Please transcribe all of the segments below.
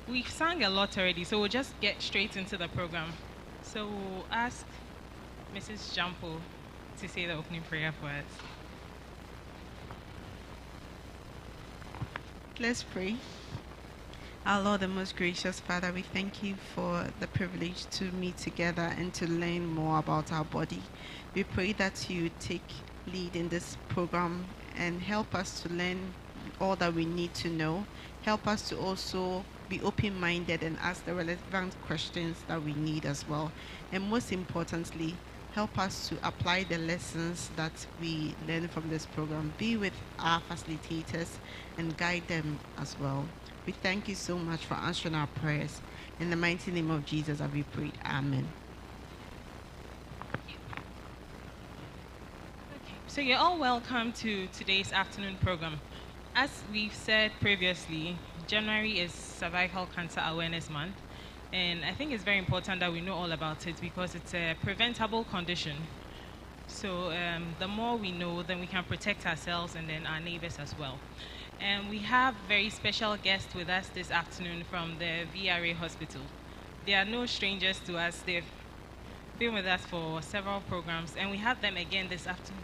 We've sang a lot already, so we'll just get straight into the program. So we'll ask Mrs. Jampo to say the opening prayer for us. Let's pray. Our Lord and most gracious Father, we thank you for the privilege to meet together and to learn more about our body. We pray that you take lead in this program and help us to learn all that we need to know. Help us to also be open-minded and ask the relevant questions that we need as well. And most importantly, help us to apply the lessons that we learn from this program. Be with our facilitators and guide them as well. We thank you so much for answering our prayers. In the mighty name of Jesus that we prayed. Amen. Okay, so you're all welcome to today's afternoon program. As we've said previously, January is Cervical Cancer Awareness Month. And I think it's very important that we know all about it because it's a preventable condition. So the more we know, then we can protect ourselves and then our neighbors as well. And we have very special guests with us this afternoon from the VRA hospital. They are no strangers to us. They've been with us for several programs, and we have them again this afternoon.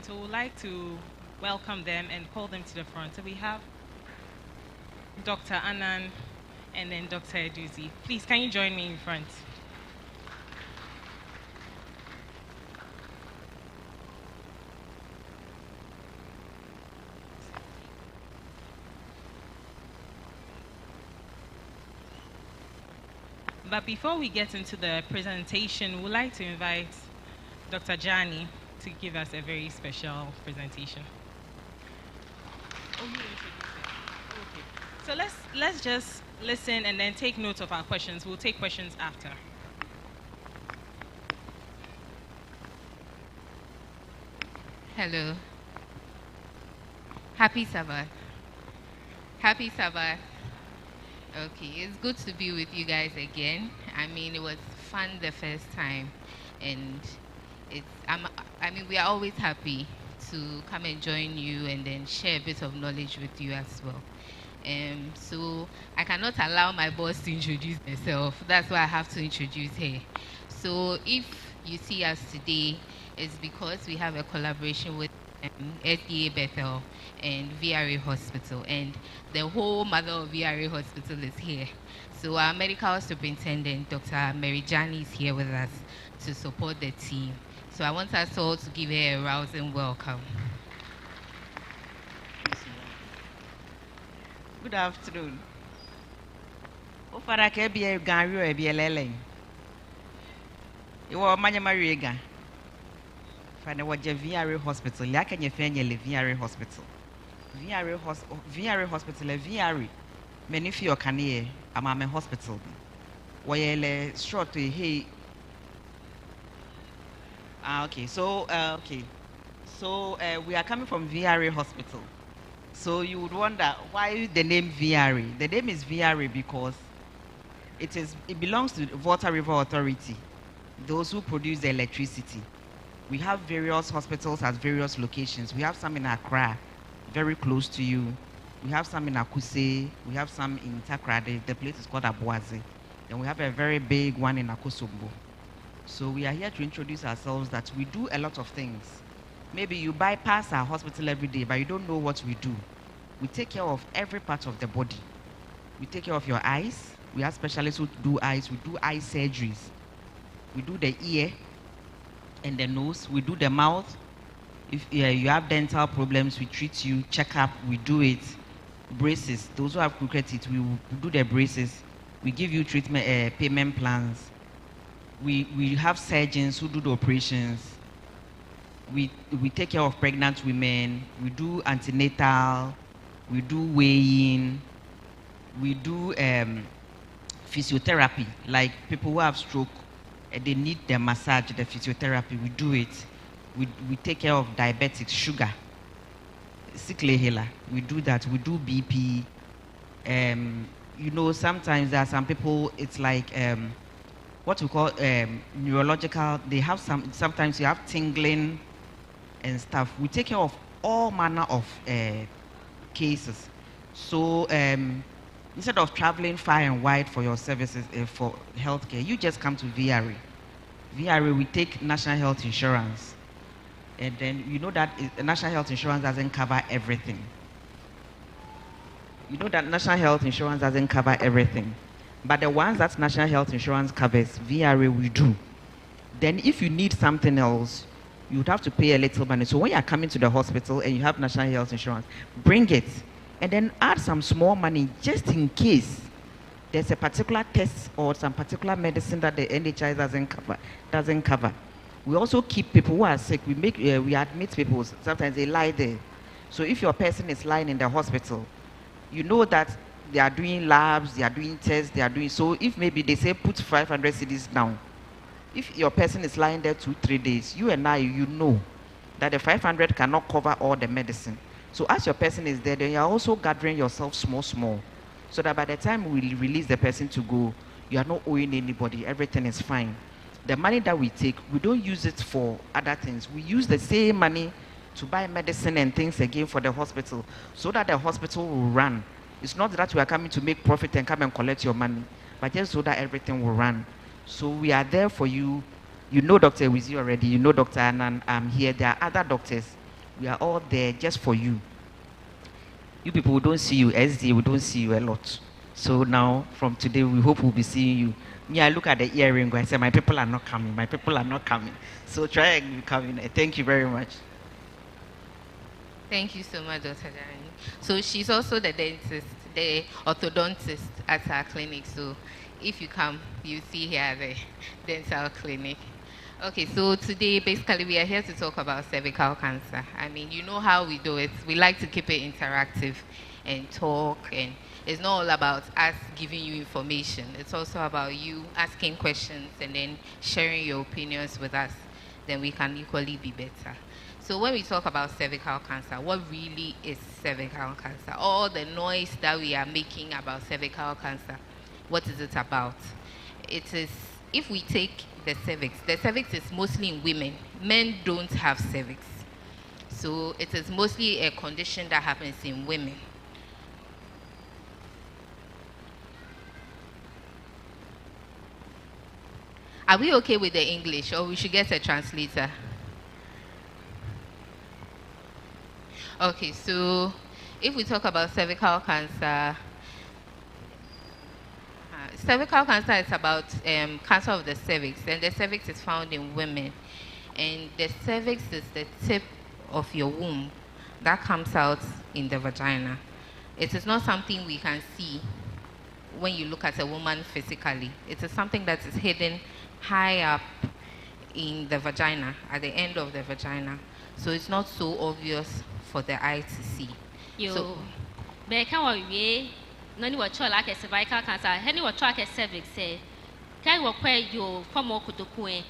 So we'd like to welcome them and call them to the front. So we have Dr. Anand and then Dr. Eduzi. Please, can you join me in front? But before we get into the presentation, we'd like to invite Dr. Jani to give us a very special presentation. Oh, you introduced it. Okay. So let's just listen and then take note of our questions. We'll take questions after. Hello. Happy Sabbath. Happy Sabbath. Okay, it's good to be with you guys again. I mean, it was fun the first time, and we are always happy to come and join you and then share a bit of knowledge with you as well. So I cannot allow my boss to introduce herself. That's why I have to introduce her. So if you see us today, it's because we have a collaboration with S.D.A. Bethel and VRA Hospital, and the whole mother of VRA Hospital is here. So our medical superintendent, Dr. Mary Jani, is here with us to support the team. So I want us all to give her a rousing welcome. Good afternoon. Ofara ke bia ganrio e bia lele. Iwo manya mariega. Fana waje VRA Hospital. Ya kenye fenye le VRA Hospital. VRA Hospital le VRA. Many fi okane amame hospital. Waye le short hey. Okay. So we are coming from VRA Hospital. So you would wonder why the name VRA. The name is VRA because it belongs to the Volta River Authority, those who produce the electricity. We have various hospitals at various locations. We have some in Accra, very close to you. We have some in Akuse. We have some in Takrade. The place is called Abuaze. And we have a very big one in Akosombo. So we are here to introduce ourselves that we do a lot of things. Maybe you bypass our hospital every day, but you don't know what we do. We take care of every part of the body. We take care of your eyes. We have specialists who do eyes. We do eye surgeries. We do the ear and the nose. We do the mouth. If you have dental problems, we treat you. Check up, we do it. Braces. Those who have crooked teeth, we do the braces. We give you treatment payment plans. We have surgeons who do the operations. We take care of pregnant women. We do antenatal. We do weighing. We do physiotherapy, like people who have stroke, they need the massage, the physiotherapy. We do it. We take care of diabetics, sugar, sickle healer. We do that. We do BP. You know, sometimes there are some people. It's like what we call neurological. They have sometimes you have tingling and stuff. We take care of all manner of cases. So instead of traveling far and wide for your services, for healthcare, you just come to VRA. VRA, we take national health insurance. And then you know that national health insurance doesn't cover everything. You know that national health insurance doesn't cover everything. But the ones that national health insurance covers, VRA we do. Then if you need something else, you would have to pay a little money. So when you are coming to the hospital and you have national health insurance, bring it. And then add some small money just in case there's a particular test or some particular medicine that the NHI doesn't cover. We also keep people who are sick. We admit people. Sometimes they lie there. So if your person is lying in the hospital, you know that they are doing labs, they are doing tests, they are doing. So if maybe they say put 500 cedis down, if your person is lying there 2-3 days, you and I, you know that the 500 cannot cover all the medicine. So as your person is there, then you are also gathering yourself small, so that by the time we release the person to go, you are not owing anybody. Everything is fine. The money that we take, we don't use it for other things. We use the same money to buy medicine and things again for the hospital, so that the hospital will run. It's not that we are coming to make profit and come and collect your money, but just so that everything will run. So we are there for you. You know Dr. Wizi already. You know Dr. Annan. I'm here. There are other doctors. We are all there just for you. You people, we don't see you. SDA, we don't see you a lot. So now, from today, we hope we'll be seeing you. Me, I look at the earring, I say, my people are not coming. My people are not coming. So try and come in. Thank you very much. Thank you so much, Dr. Darani. So she's also the dentist, the orthodontist at our clinic. So if you come, you see here the dental clinic. Okay, so today basically we are here to talk about cervical cancer. I mean, you know how we do it. We like to keep it interactive and talk, and it's not all about us giving you information. It's also about you asking questions and then sharing your opinions with us. Then we can equally be better. So when we talk about cervical cancer, what really is cervical cancer? All the noise that we are making about cervical cancer, what is it about? It is, if we take the cervix is mostly in women. Men don't have cervix. So it is mostly a condition that happens in women. Are we okay with the English, or we should get a translator? Okay, so if we talk about cervical cancer, cervical cancer is about cancer of the cervix, and the cervix is found in women. And the cervix is the tip of your womb that comes out in the vagina. It is not something we can see when you look at a woman physically. It is something that is hidden high up in the vagina, at the end of the vagina. So it's not so obvious for the eye to see. So, nani wa chola like cervical cancer heni wa chola like cervix say kai wo kwe yo form okotokue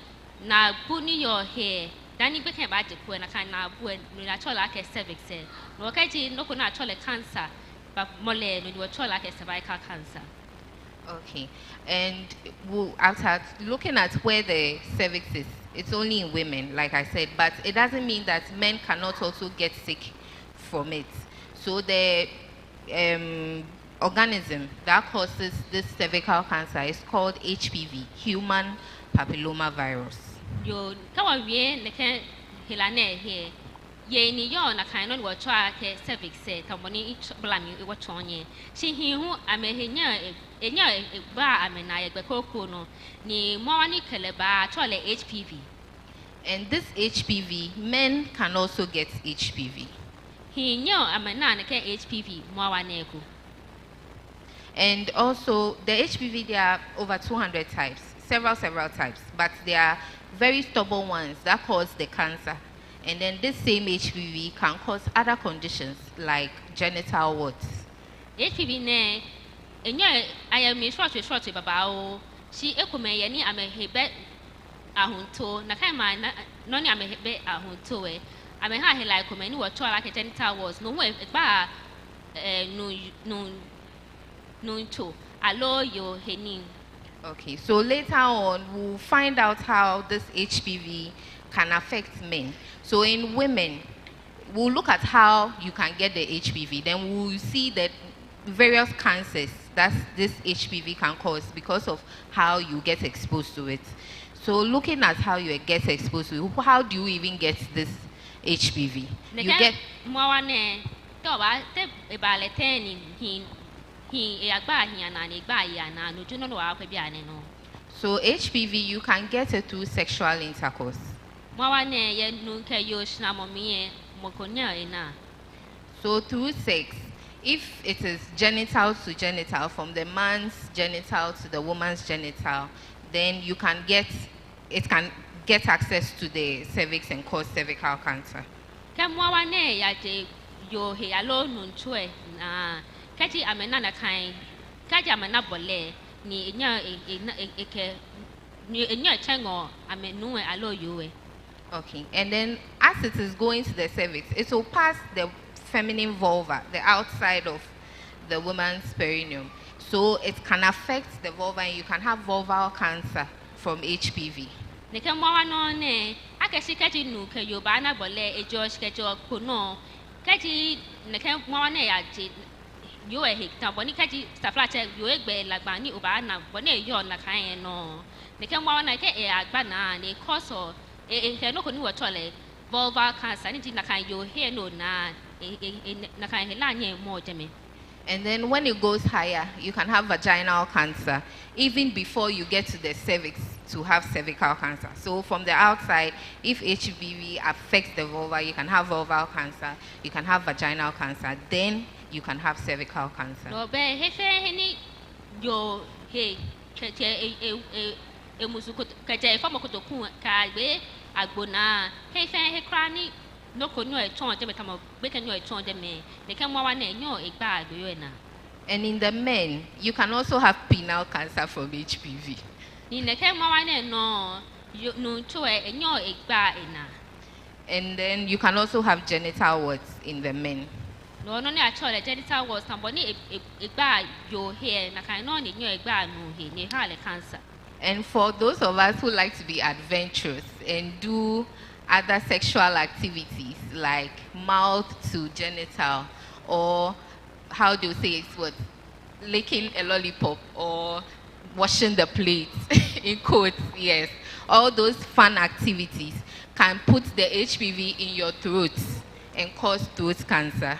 na buni your hair dani be kan ba je ku na kan na bu na chola like cervix say no kai ji no ko na chola cancer but mole no wa chola like cervical cancer. Okay, and after looking at where the cervix is, it's only in women, like I said, but it doesn't mean that men cannot also get sick from it. So the organism that causes this cervical cancer is called HPV, human papilloma virus. Yo kawa wie ne kan helane here ye ni yo na kan no wo choa ke cervix say tamoni blami wo chonye shi hi hu amehenya enya ba amena ye gbekoko no ni mwani keleba chole HPV. And this HPV, men can also get HPV. Hi nyo amena ne kan HPV mwawane ku. And also, the HPV, there are over 200 types, several types, but there are very stubborn ones that cause the cancer. And then this same HPV can cause other conditions like genital warts. HPV ne, enyo ayami short babao, she ekume yani amehebe ahunto, na kaima noni amehebe ahunto e, ameha hela ekume ni wachoa like genital warts, no we ba no allo yo henin. Okay, so later on we'll find out how this HPV can affect men. So in women, we'll look at how you can get the HPV. Then we'll see that various cancers that this HPV can cause because of how you get exposed to it. So looking at how you get exposed to it, how do you even get this HPV? You get so HPV you can get it through sexual intercourse. So through sex, if it is genital to genital, from the man's genital to the woman's genital, then you can get, it can get access to the cervix and cause cervical cancer. Okay, and then as it is going to the cervix, it will pass the feminine vulva, the outside of the woman's perineum. So it can affect the vulva and you can have vulval cancer from HPV. Vulvar cancer, and then when it goes higher, you can have vaginal cancer, even before you get to the cervix to have cervical cancer. So from the outside, if HPV affects the vulva, you can have vulval cancer, you can have vaginal cancer, then you can have cervical cancer. And in the men, you can also have penile cancer from HPV. And then you can also have genital warts in the men. And for those of us who like to be adventurous and do other sexual activities like mouth to genital, or how do you say it's what, licking a lollipop or washing the plates in quotes, yes, all those fun activities can put the HPV in your throat and cause throat cancer.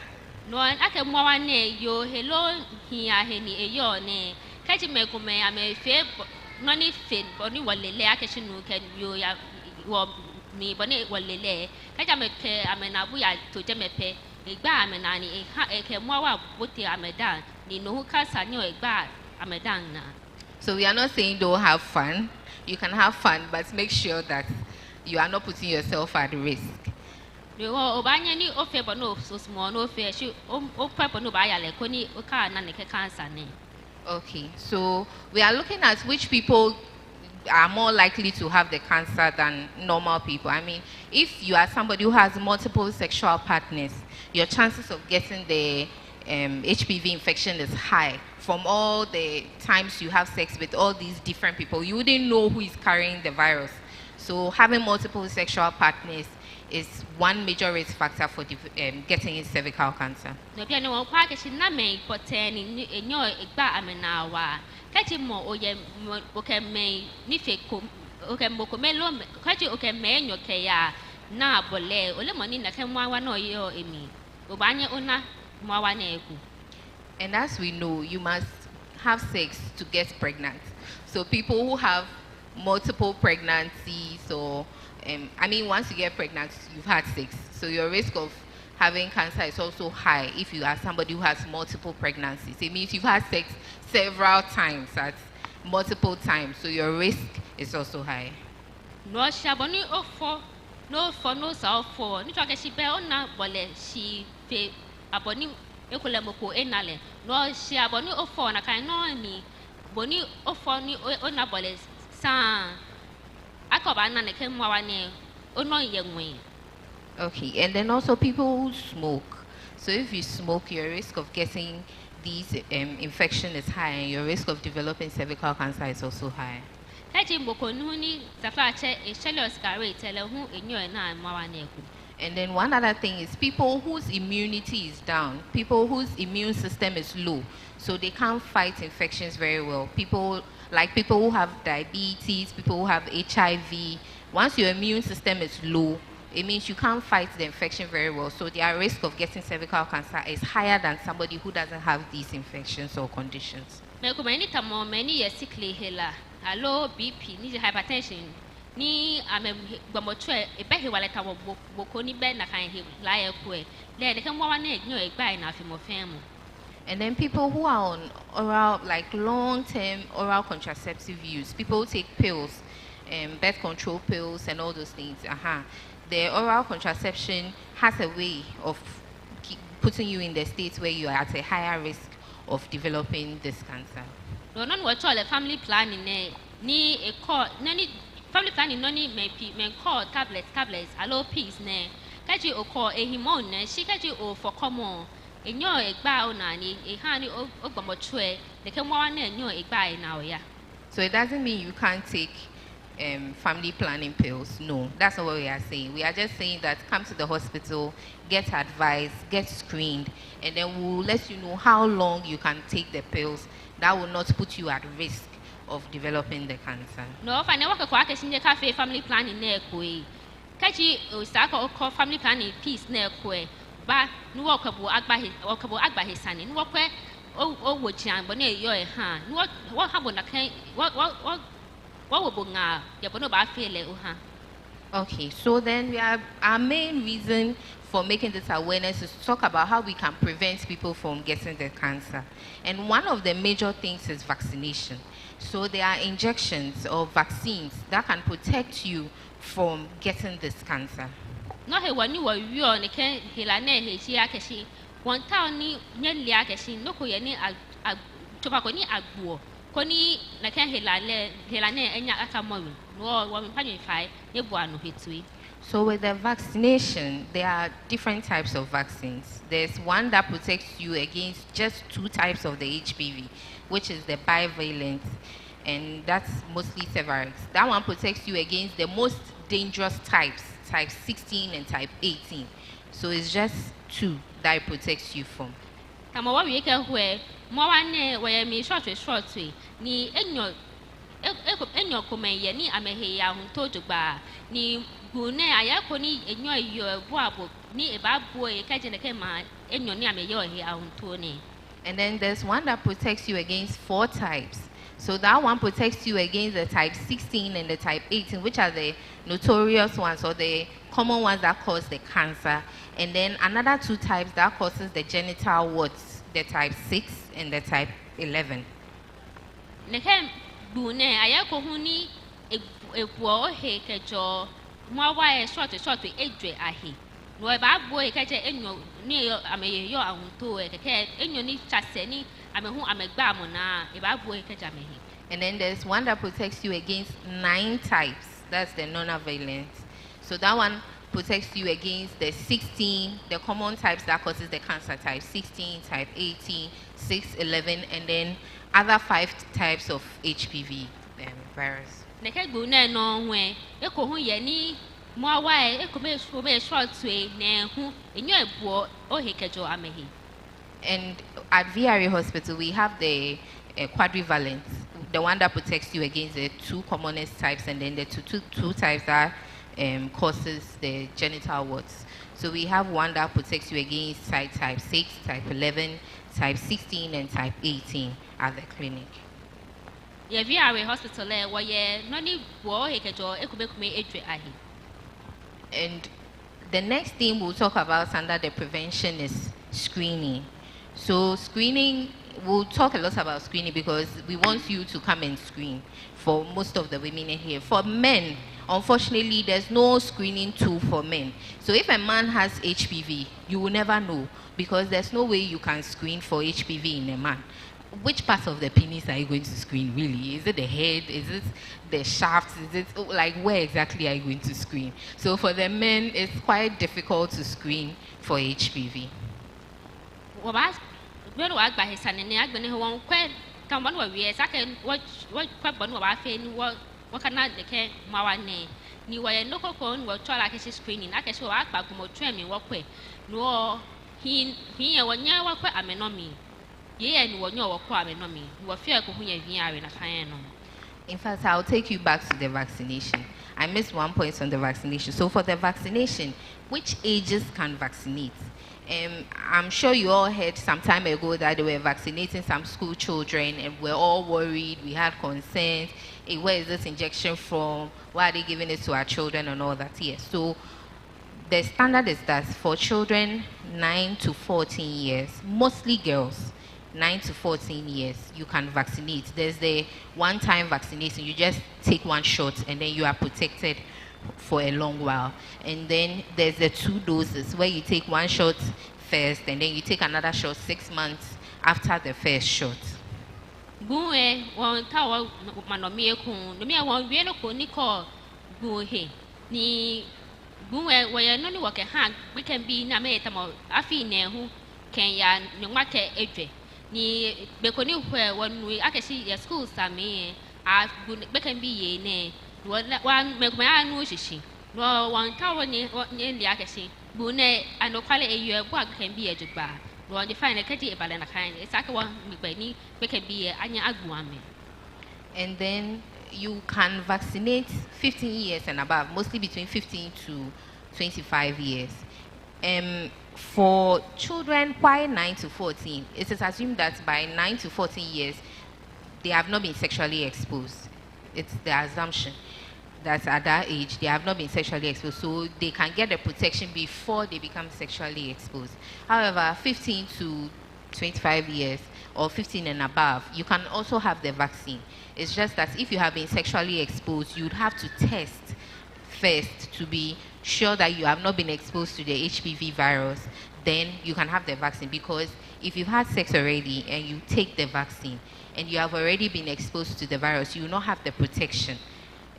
So we are not saying don't have fun. You can have fun, but make sure that you are not putting yourself at risk. Okay, so we are looking at which people are more likely to have the cancer than normal people. I mean, if you are somebody who has multiple sexual partners, your chances of getting the HPV infection is high. From all the times you have sex with all these different people, you wouldn't know who is carrying the virus. So having multiple sexual partners is one major risk factor for getting cervical cancer. And as we know, you must have sex to get pregnant. So people who have multiple pregnancies, or I mean, once you get pregnant, you've had sex. So your risk of having cancer is also high if you are somebody who has multiple pregnancies. It means you've had sex several times, at multiple times. So your risk is also high. Okay, and then also people who smoke. So if you smoke, your risk of getting these infection is high, and your risk of developing cervical cancer is also high. And then one other thing is people whose immunity is down, people whose immune system is low, so they can't fight infections very well. People who have diabetes, people who have HIV, once your immune system is low, it means you can't fight the infection very well. So their risk of getting cervical cancer is higher than somebody who doesn't have these infections or conditions. Many sickly hela, low BP, need hypertension. Ni gbamotre ebehe waleta boko ni be na kan he laye kwe le de kan wa na enyo egba na afimofemu. And then people who are on oral, like long-term oral contraceptive use, people who take pills, birth control pills and all those things. The oral contraception has a way of putting you in the state where you are at a higher risk of developing this cancer. No non wa chole family planning ni e call nani family planning noni men call tablets allo pills ne kaji o call ehimon ne shi kaji o for common enyo egba ona ni e ha ni ogbomotre de ke mo na enyo egba e na oya. So it doesn't mean you can't take family planning pills. No, that's not what we are saying. We are just saying that come to the hospital, get advice, get screened, and then we'll let you know how long you can take the pills. That will not put you at risk of developing the cancer. No, if I never kwa ke sinje cafe family planning na ekwe. Kaji o sa ko family planning piece na ekwe. Ba nu okabo agba hisani. Nu okwe o wo jian bo na yo e ha. Nu wo ha bo na kan wo wo bo nga ya bo no ba fele o ha. Okay, so then our main reason for making this awareness is to talk about how we can prevent people from getting the cancer. And one of the major things is vaccination. So there are injections or vaccines that can protect you from getting this cancer. No he wani wa wi ne kan hilane he shi akeshi. One town ni nyeli akeshi no ko ye ni toba ko ni agbo. Ko ni na kan hilane enya akamo no wo mpanyi fai ye bo anu hetui. So with the vaccination, there are different types of vaccines. There's one that protects you against just 2 types of the HPV, which is the bivalent, and that's mostly Cervarix. That one protects you against the most dangerous types, type 16 and type 18. So it's just 2 that it protects you from. Kama wa wi ke hwe mo wa ne wa ye mi short ni enyo komeye ni amehe ya hunto jogba ni gune ayako ni enyo iyo boabo ni ebabo e kaje ne kema enyo ni ameye ohe ahunto ni. And then there's one that protects you against 4 types. So that one protects you against the type 16 and the type 18, which are the notorious ones or the common ones that cause the cancer. And then another 2 types that causes the genital warts, the type 6 and the type 11. Nekem bune ayako huni ebuo he kejo mo wa e short edwe ahe. No e ba bo e kaje enyo ni ameye yo ahunto e keke enyo ni chase ni amehu amegba amona e ba bo e kaje amehe. And then there's one that protects you against 9 types. That's the non-valent. So that one protects you against the 16, the common types that causes the cancer, type 16, type 18, 6, 11, and then other 5 types of HPV virus. Neke bune no hwe eko hu ye ni mo wa e eko me short we na hu enyo ebuo o hekejo amehe. And at VRA Hospital, we have the quadrivalent, the one that protects you against the 2 commonest types, and then the two types that causes the genital warts. So we have one that protects you against type 6, type 11, type 16, and type 18 at the clinic. Ye VRA Hospital wa ye no ni bo hekejo ekubekume edwe ahe. And the next thing we'll talk about under the prevention is screening. So screening, we'll talk a lot about screening because we want you to come and screen for most of the women in here. For men, unfortunately, there's no screening tool for men. So if a man has HPV, you will never know because there's no way you can screen for HPV in a man. Which part of the penis are you going to screen really? Is it the head? Is it the shaft? Is it like where exactly are you going to screen? So for the men, it's quite difficult to screen for HPV. Wa agba hisane ne agbene ho won kwe kan bon wa wie sake what bon wa fa ni wo kana de ke mawa ne ni wa ye no koko ni wa twa la ke screening ake so wa akpa gumo twa mi wo kwe no hin ye wonya wa kwe amenomi ye ni wonya wo kwa amenomi ni wa fia ko hunya VR na kan no. In fact, I'll take you back to the vaccination. I missed one point on the vaccination. So for the vaccination, which ages can vaccinate? I'm sure you all heard some time ago that they were vaccinating some school children and we're all worried. We had concerns. Hey, where is this injection from? Why are they giving it to our children and all that? Yes. So the standard is that for children 9 to 14 years, mostly girls, 9 to 14 years, you can vaccinate. There's the one-time vaccination. You just take one shot and then you are protected for a long while. And then there's the 2 doses where you take one shot first and then you take another shot 6 months after the first shot. Buwe won ta wa manomie kun no me won wie no ko ni ko buhe ni buwe wo ye no ni wo ke ha we can be na me tamo afi na hu ken ya ni ma ke edwe ni be ko ni hwe won nu akesi ya school same a be can be ye ne wan me ma anu shishi no won ta wo ni li akesi bu ne anokwale eyu bu a can be edugba no the fine kaji ebale na kan it's like one me be can be anya aguame. And then you can vaccinate 15 years and above, mostly between 15 to 25 years. For children, why 9 to 14? It is assumed that by 9 to 14 years, they have not been sexually exposed. It's the assumption that at that age, they have not been sexually exposed, so they can get the protection before they become sexually exposed. However, 15 to 25 years or 15 and above, you can also have the vaccine. It's just that if you have been sexually exposed, you'd have to test first to be sure that you have not been exposed to the HPV virus. Then you can have the vaccine, because if you've had sex already and you take the vaccine and you have already been exposed to the virus, you will not have the protection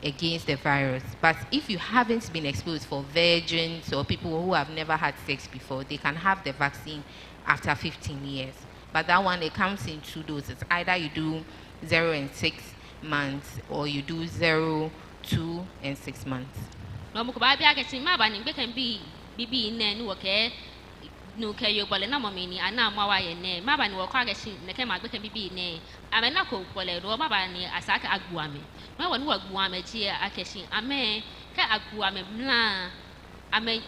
against the virus. But if you haven't been exposed, for virgins or people who have never had sex before, they can have the vaccine after 15 years. But that one, it comes in 2 doses. Either you do 0 and 6 months or you do 0, 2 and 6 months. No mo ko ba bia akesi ma ba ni be can be bibi ne ni wo ke no ke yo bole na mo mi ni ana mo wa ye ne ma ba ni wo kwa akesi ne ke ma be can bibi ne ame na ko bole ro ma ba ni asaka aguame no wo ni wo aguame ji akesi ame ka aguame mla ame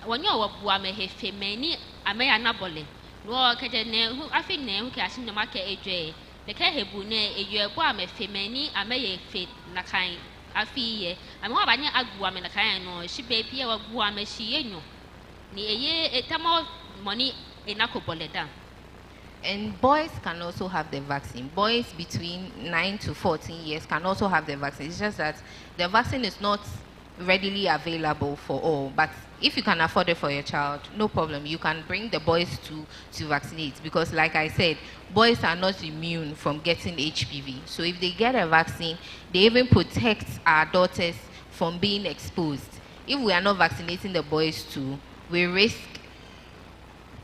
wonyo wo buame he femeni ame ya na bole no ke je ne hu afi ne hu ke asin no ma ke edwe the ke hebu ne eyo ebu ame femeni ame ye fe na kan afi ye ame ho ba ni aguame na kan no shi be pie wo aguame shi enyo ni eye etamo money enako bole da. And boys can also have the vaccine. Boys between 9 to 14 years can also have the vaccine. It's just that the vaccine is not readily available for all. But if you can afford it for your child, no problem. You can bring the boys to vaccinate, because like I said, boys are not immune from getting HPV. So if they get a vaccine, they even protect our daughters from being exposed. If we are not vaccinating the boys too, we risk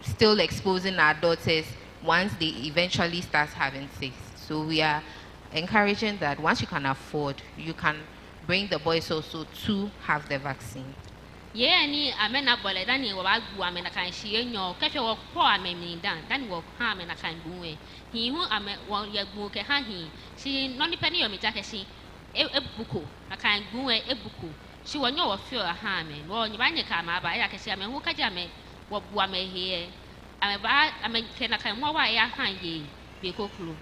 still exposing our daughters once they eventually start having sex. So we are encouraging that once you can afford, you can bring the boys also to have the vaccine. Yeah, ni amena bole dani wo aguame na kan shi enyo kefe wo ko amemi dan dani wo ha amena kan buwe hi hu ame wo ye bu ke ha hi shi no ni pani yo mi jake shi ebuko na kan buwe ebuko shi wo nyo wo fio ha ame wo nyi ba nye ka ma ba ya ke shi ame hu ka ja me wo bu ame he ame ba ame ke na kan mo wa ya ha ye be kokulu.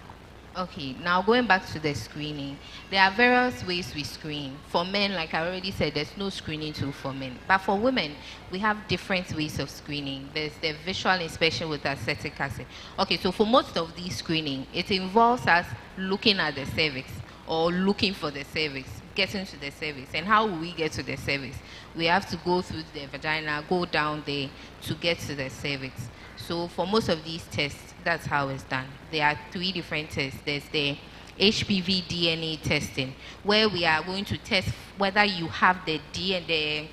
Okay, now going back to the screening, there are various ways we screen. For men, like I already said, there's no screening tool for men. But for women, we have different ways of screening. There's the visual inspection with acetic acid. Okay, so for most of these screening, it involves us looking at the cervix or looking for the cervix, getting to the cervix. And how will we get to the cervix? We have to go through the vagina, go down there to get to the cervix. So for most of these tests, that's how it's done. There are 3 different tests. There's the HPV DNA testing, where we are going to test whether you have the DNA, the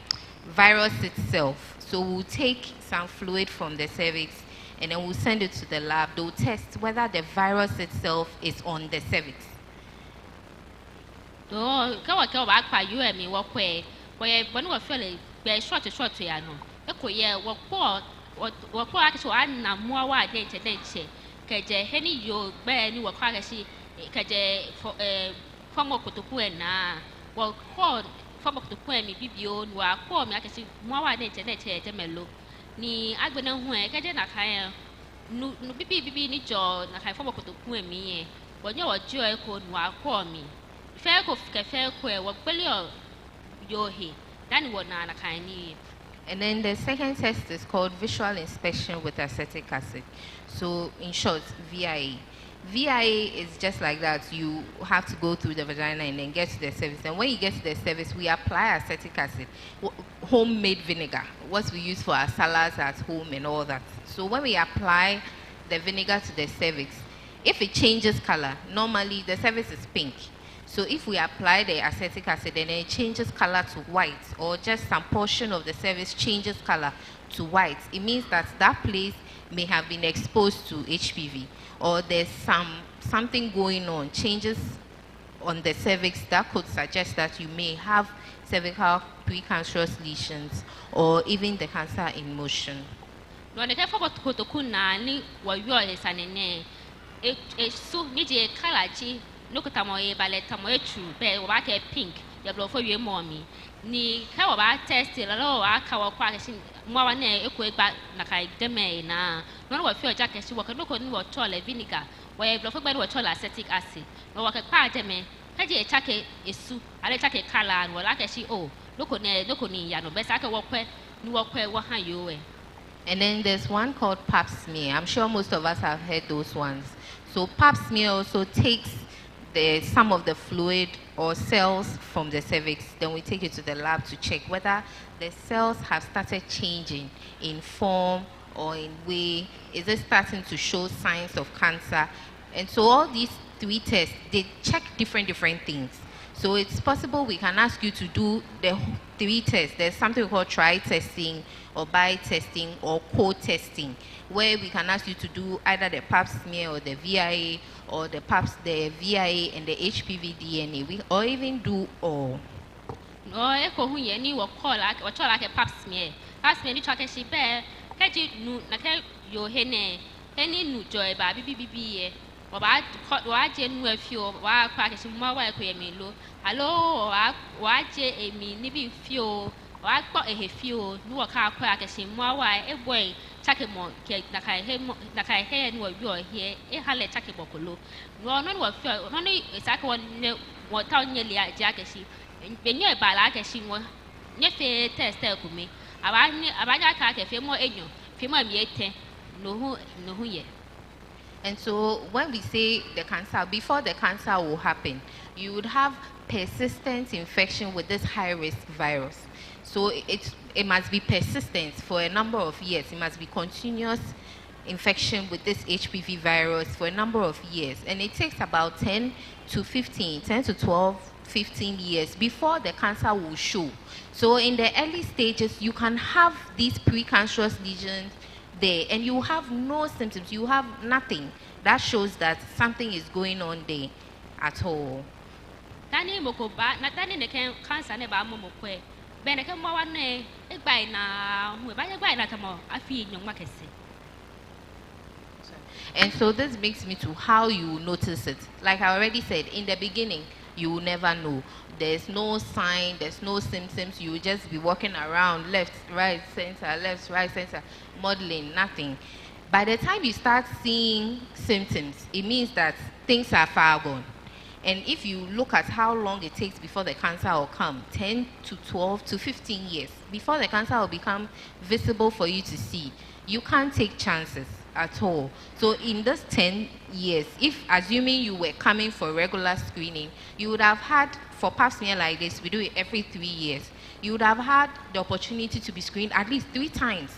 virus itself. So we'll take some fluid from the cervix and then we'll send it to the lab. They'll test whether the virus itself is on the cervix. Oh, go back by you and me walk way. Where one was fairly be short to yano. Echo ye walk poor actually I'm more wide date nature. Kaja Henny you bear any work quality. Kaja for a form of Kutupuena. Well, called form of Kutupuemi Bibio, who are poor me I can see more wide date nature Demelo. Ni Agbena Hue, Kaja Nakaya. No bibi ni jo na kai form of Kutupuemi. When you are joy code, who are call me. Fair ko fair ko work belly or yo he. Then what na kind of. And then the second test is called visual inspection with acetic acid. So in short, VIA. VIA is just like that. You have to go through the vagina and then get to the cervix. And when you get to the cervix, we apply acetic acid, homemade vinegar, what we use for our salads at home and all that. So when we apply the vinegar to the cervix, if it changes color, normally the cervix is pink. So if we apply the acetic acid and it changes color to white, or just some portion of the cervix changes color to white, it means that that place may have been exposed to HPV, or there's something going on, changes on the cervix that could suggest that you may have cervical precancerous lesions or even the cancer in motion. No, the careful to Kuna, what you are is an ene. It so media calachi, look at Tamoe, ballet Tamoe true, bear white pink, your blow for your mommy. Ni Kawa tested a low Akawa quacking more than a quick back like deme na. No one feel jacket, she walk a look on what toilet vinegar, where blow for bed or toilet acetic acid. No walk a part deme. Kaji a take is soup, I take a color and will like a she oh, look on Yano, best I can walk where you walk where what you. And then there's one called pap smear. I'm sure most of us have heard those ones. So pap smear also takes some of the fluid or cells from the cervix. Then we take it to the lab to check whether the cells have started changing in form or in way. Is it starting to show signs of cancer? And so all these 3 tests, they check different things. So it's possible we can ask you to do the 3 tests. There's something called try testing or by testing or co-testing, where we can ask you to do either the pap smear or the VIA or the VIA and the HPV DNA, or even do all. No, echo who ye will call like a pap smear. Pap smear, you talk a she bear. Kaji no, Naka, your hene, any new joy, baby, BB. Or I caught what I knew a few while practicing more work with me. Hello, what a me, nibi few. I got a few, no car practicing more why a boy, Takemo, Nakai head what you are here, a hale Takebokolo. No, none what fell, only exactly what town nearly at Jackassy. When you're by like a she was near test tell me. I can't a few more angel, few more yet, no who yet. And so when we say the cancer, before the cancer will happen, you would have persistent infection with this high-risk virus. So it must be persistent for a number of years. It must be continuous infection with this HPV virus for a number of years. And it takes about 10 to 12, 15 years before the cancer will show. So in the early stages, you can have these precancerous lesions there and you have no symptoms, you have nothing that shows that something is going on there at all. Danny Mokoba, not Danny the cancer never Momokwe. Benaka Moane, a by now, who by a by Natamo, I feel no market. And so this brings me to how you notice it. Like I already said, in the beginning, you will never know. There's no sign, there's no symptoms. You will just be walking around left, right, center, modeling, nothing. By the time you start seeing symptoms, it means that things are far gone. And if you look at how long it takes before the cancer will come, 10 to 12 to 15 years, before the cancer will become visible for you to see, you can't take chances at all. So in those 10 years, if assuming you were coming for regular screening, you would have had, for pap smear like this, we do it every 3 years, you would have had the opportunity to be screened at least 3 times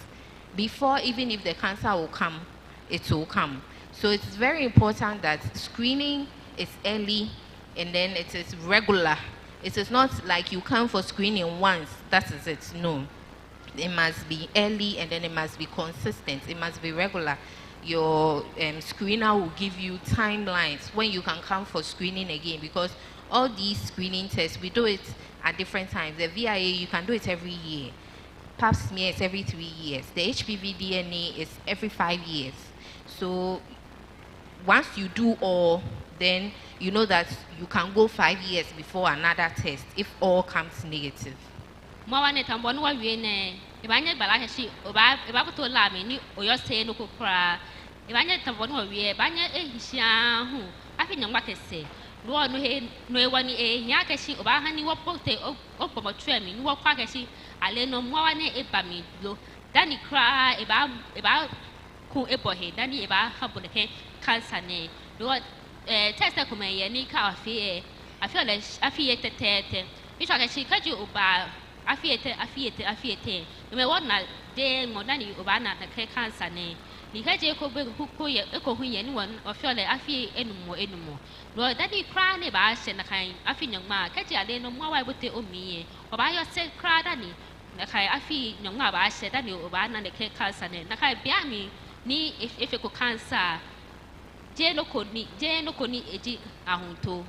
before, even if the cancer will come, it will come. So it's very important that screening is early and then it is regular. It is not like you come for screening once, that is it. No. It must be early and then it must be consistent. It must be regular. Your screener will give you timelines when you can come for screening again, because all these screening tests, we do it at different times. The VIA, you can do it every year. Pap smear is every 3 years. The HPV DNA is every 5 years. So once you do all, then you know that you can go 5 years before another test if all comes negative. Mwawane tambonu wa wiene ibanye balake shi oba kuto lami ni oyose no kokra ibanye tambonu wa wie banye ehisia hu afi nyangwa kese no no he no ewani ehia keshi oba hani wo pote opomo twemi ni wo kwa keshi ale no mwawane ebami lo dani kra eba ku ebohe dani eba haboneke cancer ne do test ko me ni ka afi ole afi tete bisha keshi kaji oba afiete me wona de modani obana na cancer ne ni kaje ko be ko ye ko hu ye ni won ofiole afi enumo no dadi kra ne ba se na kan afi nyama kaje ade no mwa wa bote omiye oba yo se kra dani na kai afi nyama ba se dani obana na cancer ne na kai bia mi ni efe ko cancer je no ko ni eji ahunto.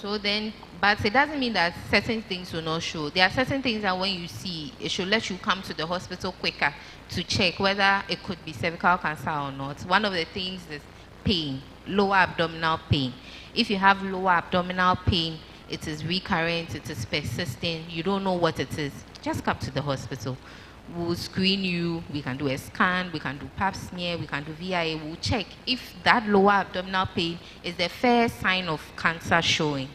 So then, but it doesn't mean that certain things will not show. There are certain things that when you see, it should let you come to the hospital quicker to check whether it could be cervical cancer or not. One of the things is pain, lower abdominal pain. If you have lower abdominal pain, it is recurrent, it is persistent, you don't know what it is, just come to the hospital. We'll screen you, we can do a scan, we can do pap smear, we can do VIA, we'll check if that lower abdominal pain is the first sign of cancer showing.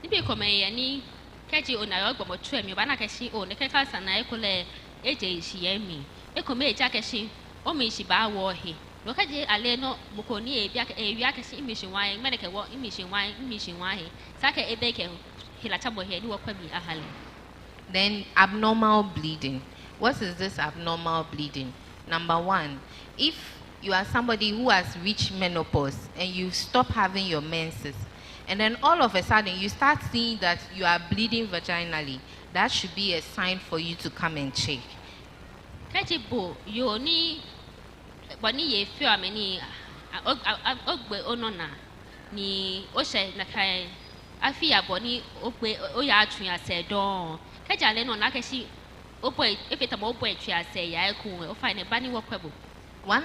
Nibi kome ni keji onayo gbomo twemi bana keshi o ne cancer na ekole eje ishiyemi ekome eja keshi o mi shi ba wo he lo keji ale no mukoni ebia keshi imission wan meneke wo imission wan he sake ebeke hilacha bo he ni wo kwami ahale. Then abnormal bleeding. What is this abnormal bleeding? Number one, if you are somebody who has reached menopause and you stop having your menses, and then all of a sudden you start seeing that you are bleeding vaginally, that should be a sign for you to come and check. Kajibo, you ni boni ye few ameni ogbe onona ni oshe na kai afi aboni ogbe oya atun ase don. Kajale no na keshi. One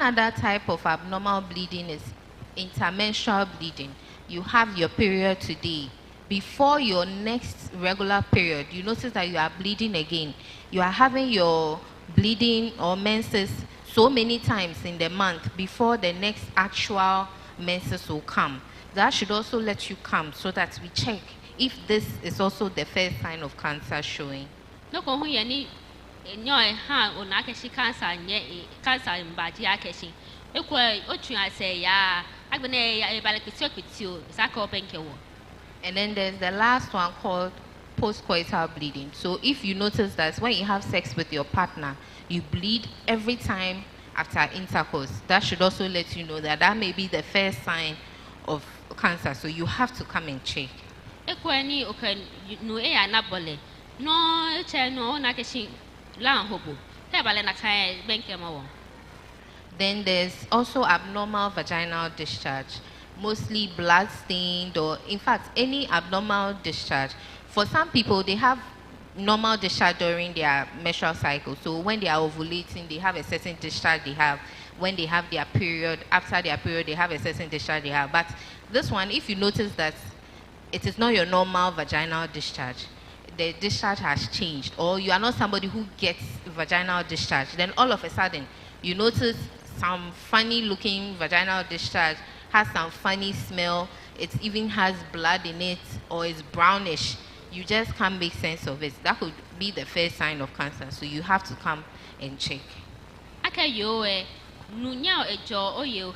other type of abnormal bleeding is intermenstrual bleeding. You have your period today. Before your next regular period, you notice that you are bleeding again. You are having your bleeding or menses so many times in the month before the next actual menses will come. That should also let you come so that we check if this is also the first sign of cancer showing. No, enjoy ha ona keshi cancer nye cancer mbaji akeshi ekwe otu ase ya agbene ya ebale kwitio saka obenke wo. And then there's the last one called postcoital bleeding. So if you notice that when you have sex with your partner, you bleed every time after intercourse, that should also let you know that that may be the first sign of cancer. So you have to come and check. Ekwe ni okay no e anabole no eche no na keshi. Then there's also abnormal vaginal discharge, mostly blood stained, or in fact any abnormal discharge. For some people, they have normal discharge during their menstrual cycle. So when they are ovulating, they have a certain discharge they have. When they have their period, after their period, they have a certain discharge they have. But this one, if you notice that it is not your normal vaginal discharge, the discharge has changed, or you are not somebody who gets vaginal discharge, then all of a sudden you notice some funny looking vaginal discharge, has some funny smell, it even has blood in it, or is brownish, you just can't make sense of it. That could be the first sign of cancer, so you have to come and check. Okay, you nunya ejo oye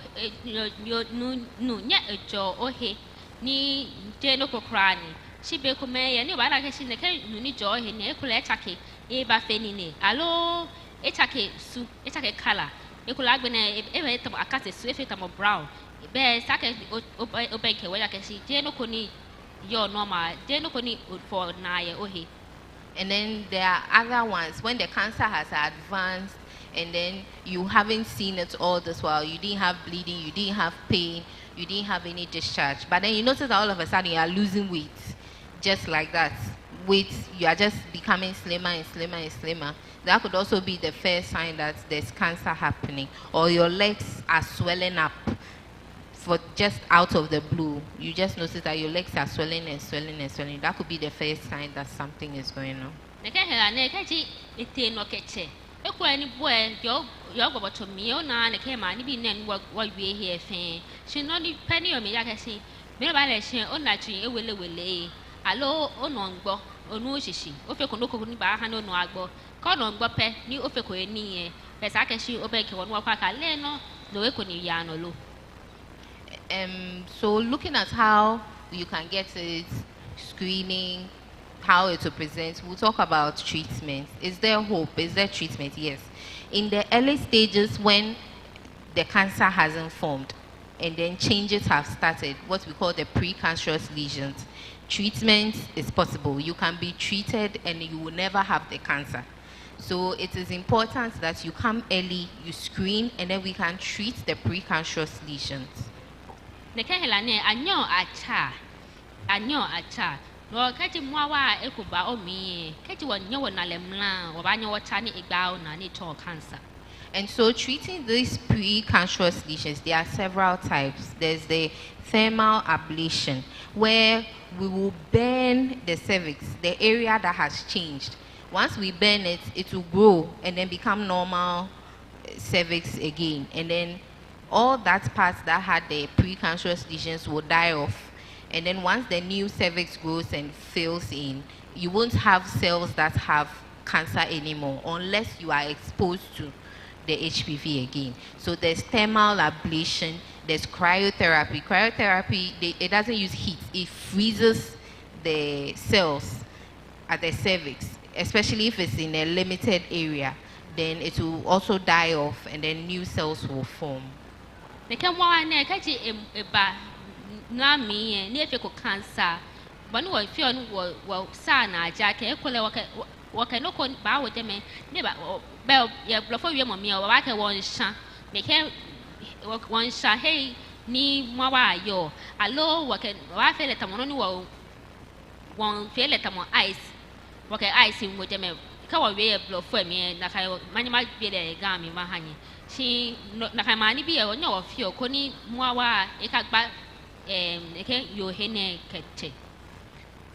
nunya ejo ohe ni jeno kokrani. She be come any bad I can nuni joy in a collectake, a baffenine. Allo, etake soup, etake color. A colabene, a cat is swift of brown. Bear sack obanke where I can see Jeno Coni, your normal, Jeno Coni for Naya Ohe. And then there are other ones when the cancer has advanced and then you haven't seen it all this while. You didn't have bleeding, you didn't have pain, you didn't have any discharge. But then you notice that all of a sudden you are losing weight, just like that. Weight, you are just becoming slimmer and slimmer and slimmer. That could also be the first sign that there's cancer happening, or your legs are swelling up for just out of the blue. You just notice that your legs are swelling and swelling and swelling. That could be the first sign that something is going on. So looking at how you can get it, screening, how it will present, we'll talk about treatment. Is there hope? Is there treatment? Yes. In the early stages when the cancer hasn't formed and then changes have started, what we call the precancerous lesions, treatment is possible. You can be treated and you will never have the cancer. So it is important that you come early, you screen, and then we can treat the precancerous lesions. And so treating these precancerous lesions, there are several types. There's the thermal ablation, where we will burn the cervix, the area that has changed. Once we burn it, it will grow and then become normal cervix again. And then all that part that had the precancerous lesions will die off. And then once the new cervix grows and fills in, you won't have cells that have cancer anymore unless you are exposed to the HPV again. So there's thermal ablation, there's cryotherapy. Cryotherapy, it doesn't use heat. It freezes the cells at the cervix, especially if it's in a limited area. Then it will also die off and then new cells will form. Cancer, but no, if you well, sana, Jack, no con bow with them, never bell, yeah, before you mammy or I can one shot, make him one shot, hey, ni mawa yo, a low, what can I feel at a one feel at ice, what can ice him with them, come away a blow for me, and I money might be a gammy, my honey. She not Nakamani be a no of you, Connie, Mawa, a cat back, your hene catch.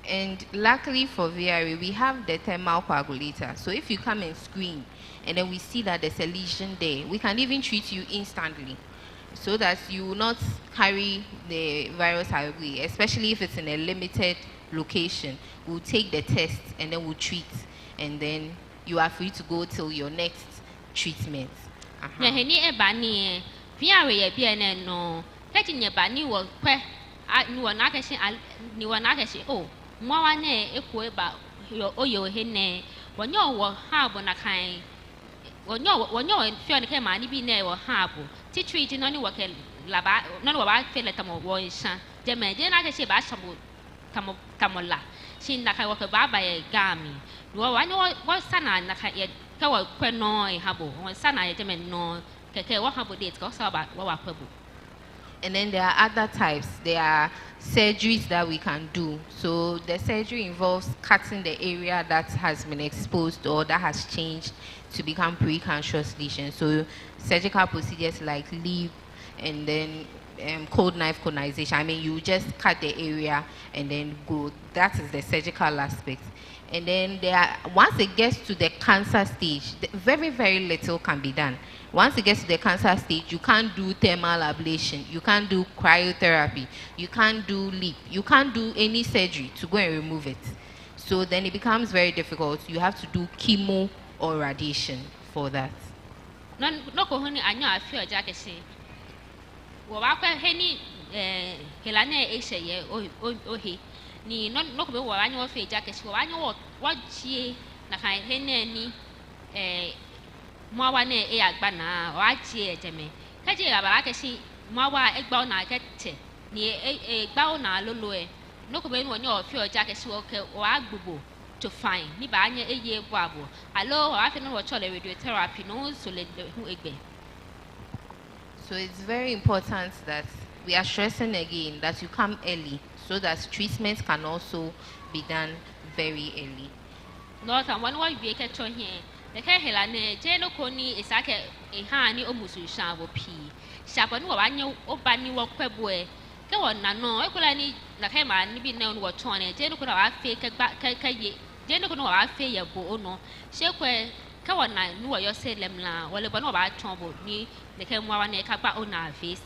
And luckily for VRA, we have the thermal coagulator. So if you come and screen, and then we see that there's a lesion there, we can even treat you instantly, so that you will not carry the virus away, especially if it's in a limited location. We'll take the test and then we'll treat, and then you are free to go till your next treatment. No, catching your banny will quack. I knew an action, knew an action. Oh, Moane, equal about your oyo hene. When you were harbor, a kind. When you're in Fiona came, I be near or harbor. Teach reading only work a laba, none of I feel at a more voice. The man didn't like a ship bashable tamola. She naka walk about by a gami. No, I know what son I naka yet. Cow quenoi habo, one son I determine no. What habo dates go so about what pebble. And then there are other types. There are surgeries that we can do. So the surgery involves cutting the area that has been exposed or that has changed to become precancerous lesions. So surgical procedures like LEAP and then cold knife conization. I mean, you just cut the area and then go. That is the surgical aspect. And then once it gets to the cancer stage, very, very little can be done. Once it gets to the cancer stage, you can't do thermal ablation, you can't do cryotherapy, you can't do LEAP, you can't do any surgery to go and remove it. So then it becomes very difficult. You have to do chemo or radiation for that. No, honey, I know I feel Jack say. Well, I can any Helane Asia, oh, he. Ni no be wa anyo fe jacket wa anyo wa chie na kan hene ni mo wa na e agba na wa chie teme ka je aba ka si mo wa egba na ka te ni egba na lolo e no ko be no nyo fe jacket wo ke wa agbubo to find. Ni ba anya eye boabo. Allo wa afi no wo chole radiotherapy no so le hu egbe. So it's very important that we are stressing again that you come early so that treatment can also be done very early. Not and one way we get to here. The Kahilane, Jeno Koni is like a honey omusu shabo pea. Shapan wanyo obani walk webway. Go on, no, I could any Nakema, be known what Tony, Jeno could have fake back Kay, Jeno could have fair bono. Shakwe, come on, I knew what you said, Lemla, while a bon about trouble, me, the Kemwana Kapa on our face.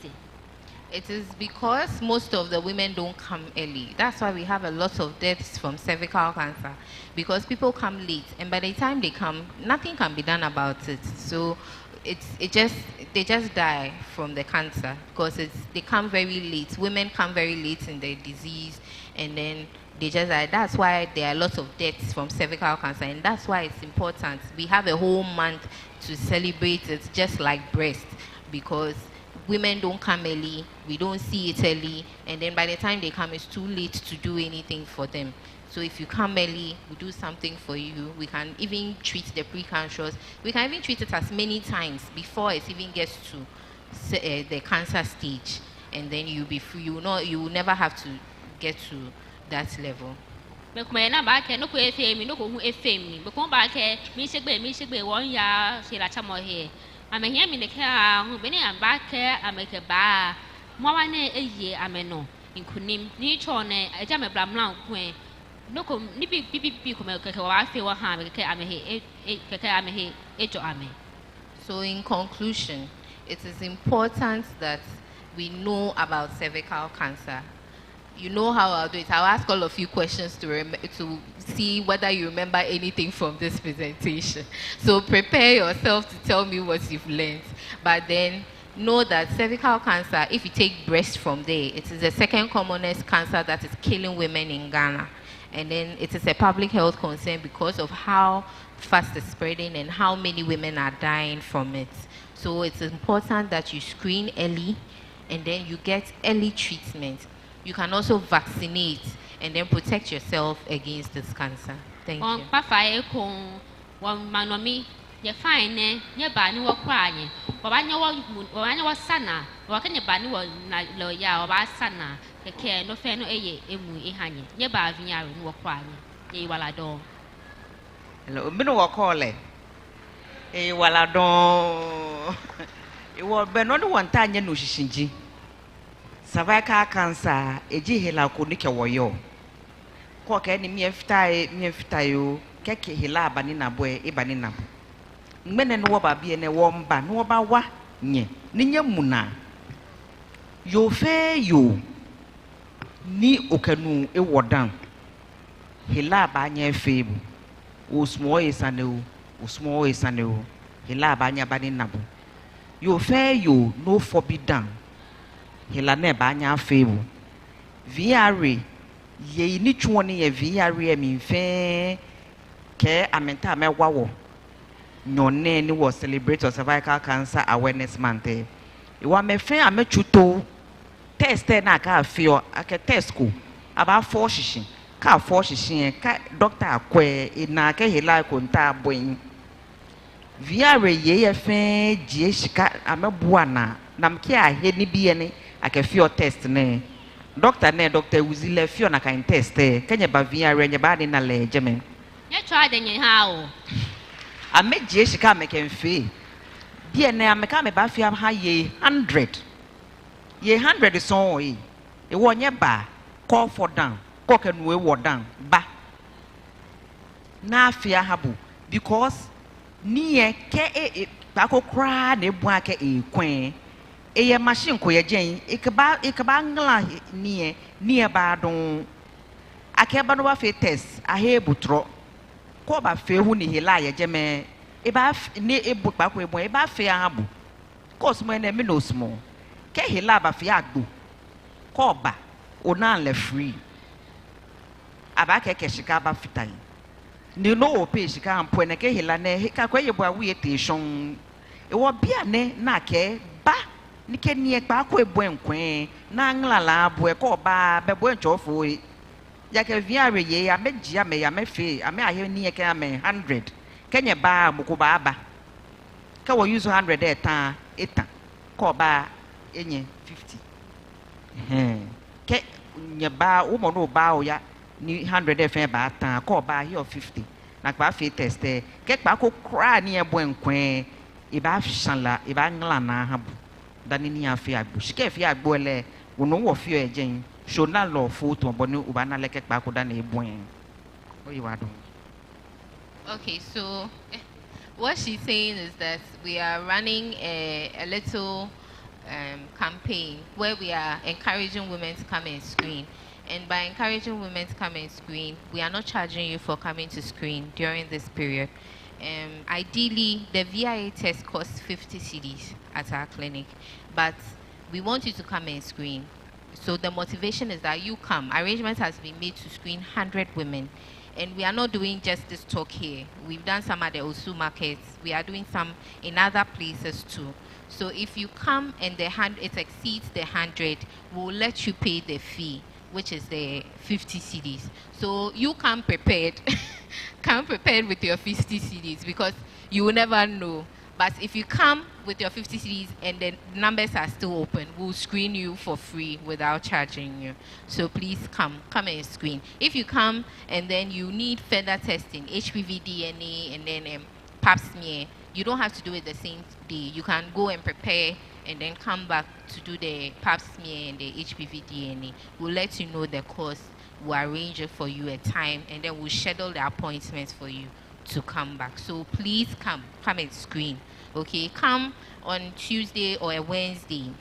It is because most of the women don't come early. That's why we have a lot of deaths from cervical cancer, because people come late, and by the time they come, nothing can be done about it. So they just die from the cancer because they come very late. Women come very late in their disease, and then they just die. That's why there are lots of deaths from cervical cancer, and that's why it's important. We have a whole month to celebrate it, just like breast, because women don't come early, we don't see it early, and then by the time they come, it's too late to do anything for them. So if you come early, we do something for you. We can even treat the precancerous. We can even treat it as many times before it even gets to the cancer stage, and then you'll be free. You will never have to get to that level. Na ba ke no ko efemi no ko hu efemi be ko ba ke mi segbe won ya se la chamo he amehia mi ne ka hu be ne ba ke ameke ba mo wa ne eye ameno nkunim ni cho ne aja me blamla kwen no ko ni bi ko me ke wa fe wa ha me ke amehe ke amehe ejo ame. So in conclusion, it is important that we know about cervical cancer. You know how I'll do it. I'll ask all of you questions to see whether you remember anything from this presentation. So prepare yourself to tell me what you've learned. But then know that cervical cancer, if you take breast from there, it is the second commonest cancer that is killing women in Ghana. And then it is a public health concern because of how fast it's spreading and how many women are dying from it. So it's important that you screen early and then you get early treatment. You can also vaccinate and then protect yourself against this cancer. Thank you. One manomi, ye fine, ye bani wa kwanye. Wabanya wa sana, wakanya bani wa na ya wa sana. Ke no fe no eye emu ihanye. Ye ba vinyare no kwanye. Ye walado. Hello, me no wa call e walado. E wo be no one tanye no shishinji. Cervical cancer, eji hela ko nike woyo. Ko ke ni miefta yo, keke hela bani na boy e bani na. Ngmene no ba bie ne wo mba no ba wa nye. Ninye muna. Yo fe yo ni okanu e wodan. Hela ba nya febu. O small esaneo, o small esaneo. Hela ba nya bani na bo. Yo fe yo no forbidden. Hela ne ba nya febu. VRA ye ni chuoni ye VRA mi fe ke amenta me wawo nyone ni wo celebrate cervical cancer awareness month e wa me fe amechuto test na ka afio ake test ko aba 4 shishin ka 4 shishin ka doctor akwe na ke hela ko nta boyin VRA ye fe je shika amebua na nam ke ahe ni bi ene ake fio test ne doctor Uzile fio na kan test kenye ba VRA nye ba de na le jeme Ye try de nye ha o ame je shika me ken fe bi ene ameka me ba fia ha ye 100 ye 100 so e wo nye ba call for down call ke no e wo down ba na afia habu because niye ke ba ko kra na ebu ake kwen eye machine ko ye gen ikaba ngla niye ba don akeba no ba fe test ahe butro ko ba fe hu ni hela ye jeme e ba ni ebu pa ko ebu e ba fe abu ko smo na me no smo ke hela ba fe agbo ko ba ona le free aba ke shika ba fitai ni no o pe shika ampo na ke hela na ka ko ye bu awu ye tension e wo bia ne na ke ba ni ke nie pa ko ebu enkwen na nglala abu e ko ba be bu enchofo Yake viare ye ame jia me ame fe ame ahe ni yake ame 100 kenye ba mukuba aba ka wo use 100 eta eta ko ba enye 50 ke nye ba wo mo no ba o ya ni 100 e fe ba ta ko ba here 50 na pa fe test ke pa ko kra ni e bo enkwen e ba shanla e ba ngla na ha bu dani ni afi agbo shike fi agbo le wo no wo fi e jen show na law photo but no uba na leke pa ko da na ebuen o yi wado. Okay, so what she's saying is that we are running a little campaign where we are encouraging women to come and screen. And by encouraging women to come and screen, we are not charging you for coming to screen during this period. Ideally, the VIA test costs 50 cedis at our clinic, but we want you to come and screen. So the motivation is that you come. Arrangement has been made to screen 100 women. And we are not doing just this talk here. We've done some at the Osu markets. We are doing some in other places too. So if you come and it exceeds the 100, we'll let you pay the fee, which is the 50 cedis. So you come prepared. Come prepared with your 50 cedis because you will never know. But if you come with your 50 cedis and the numbers are still open, we'll screen you for free without charging you. So please come and screen. If you come and then you need further testing, HPV DNA and then pap smear, you don't have to do it the same day. You can go and prepare and then come back to do the pap smear and the HPV DNA. We'll let you know the course. We'll arrange it for you a time and then we'll schedule the appointments for you to come back. So please come and screen. Okay, come on Tuesday or a Wednesday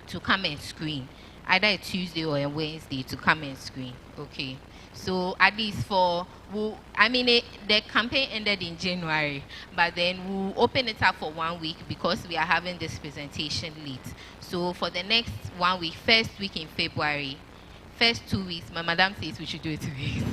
to come and screen. Either a Tuesday or a Wednesday to come and screen. Okay, so at least the campaign ended in January, but then we'll open it up for 1 week because we are having this presentation late. So for the next 1 week, first week in February, first 2 weeks, my madam says we should do it 2 weeks.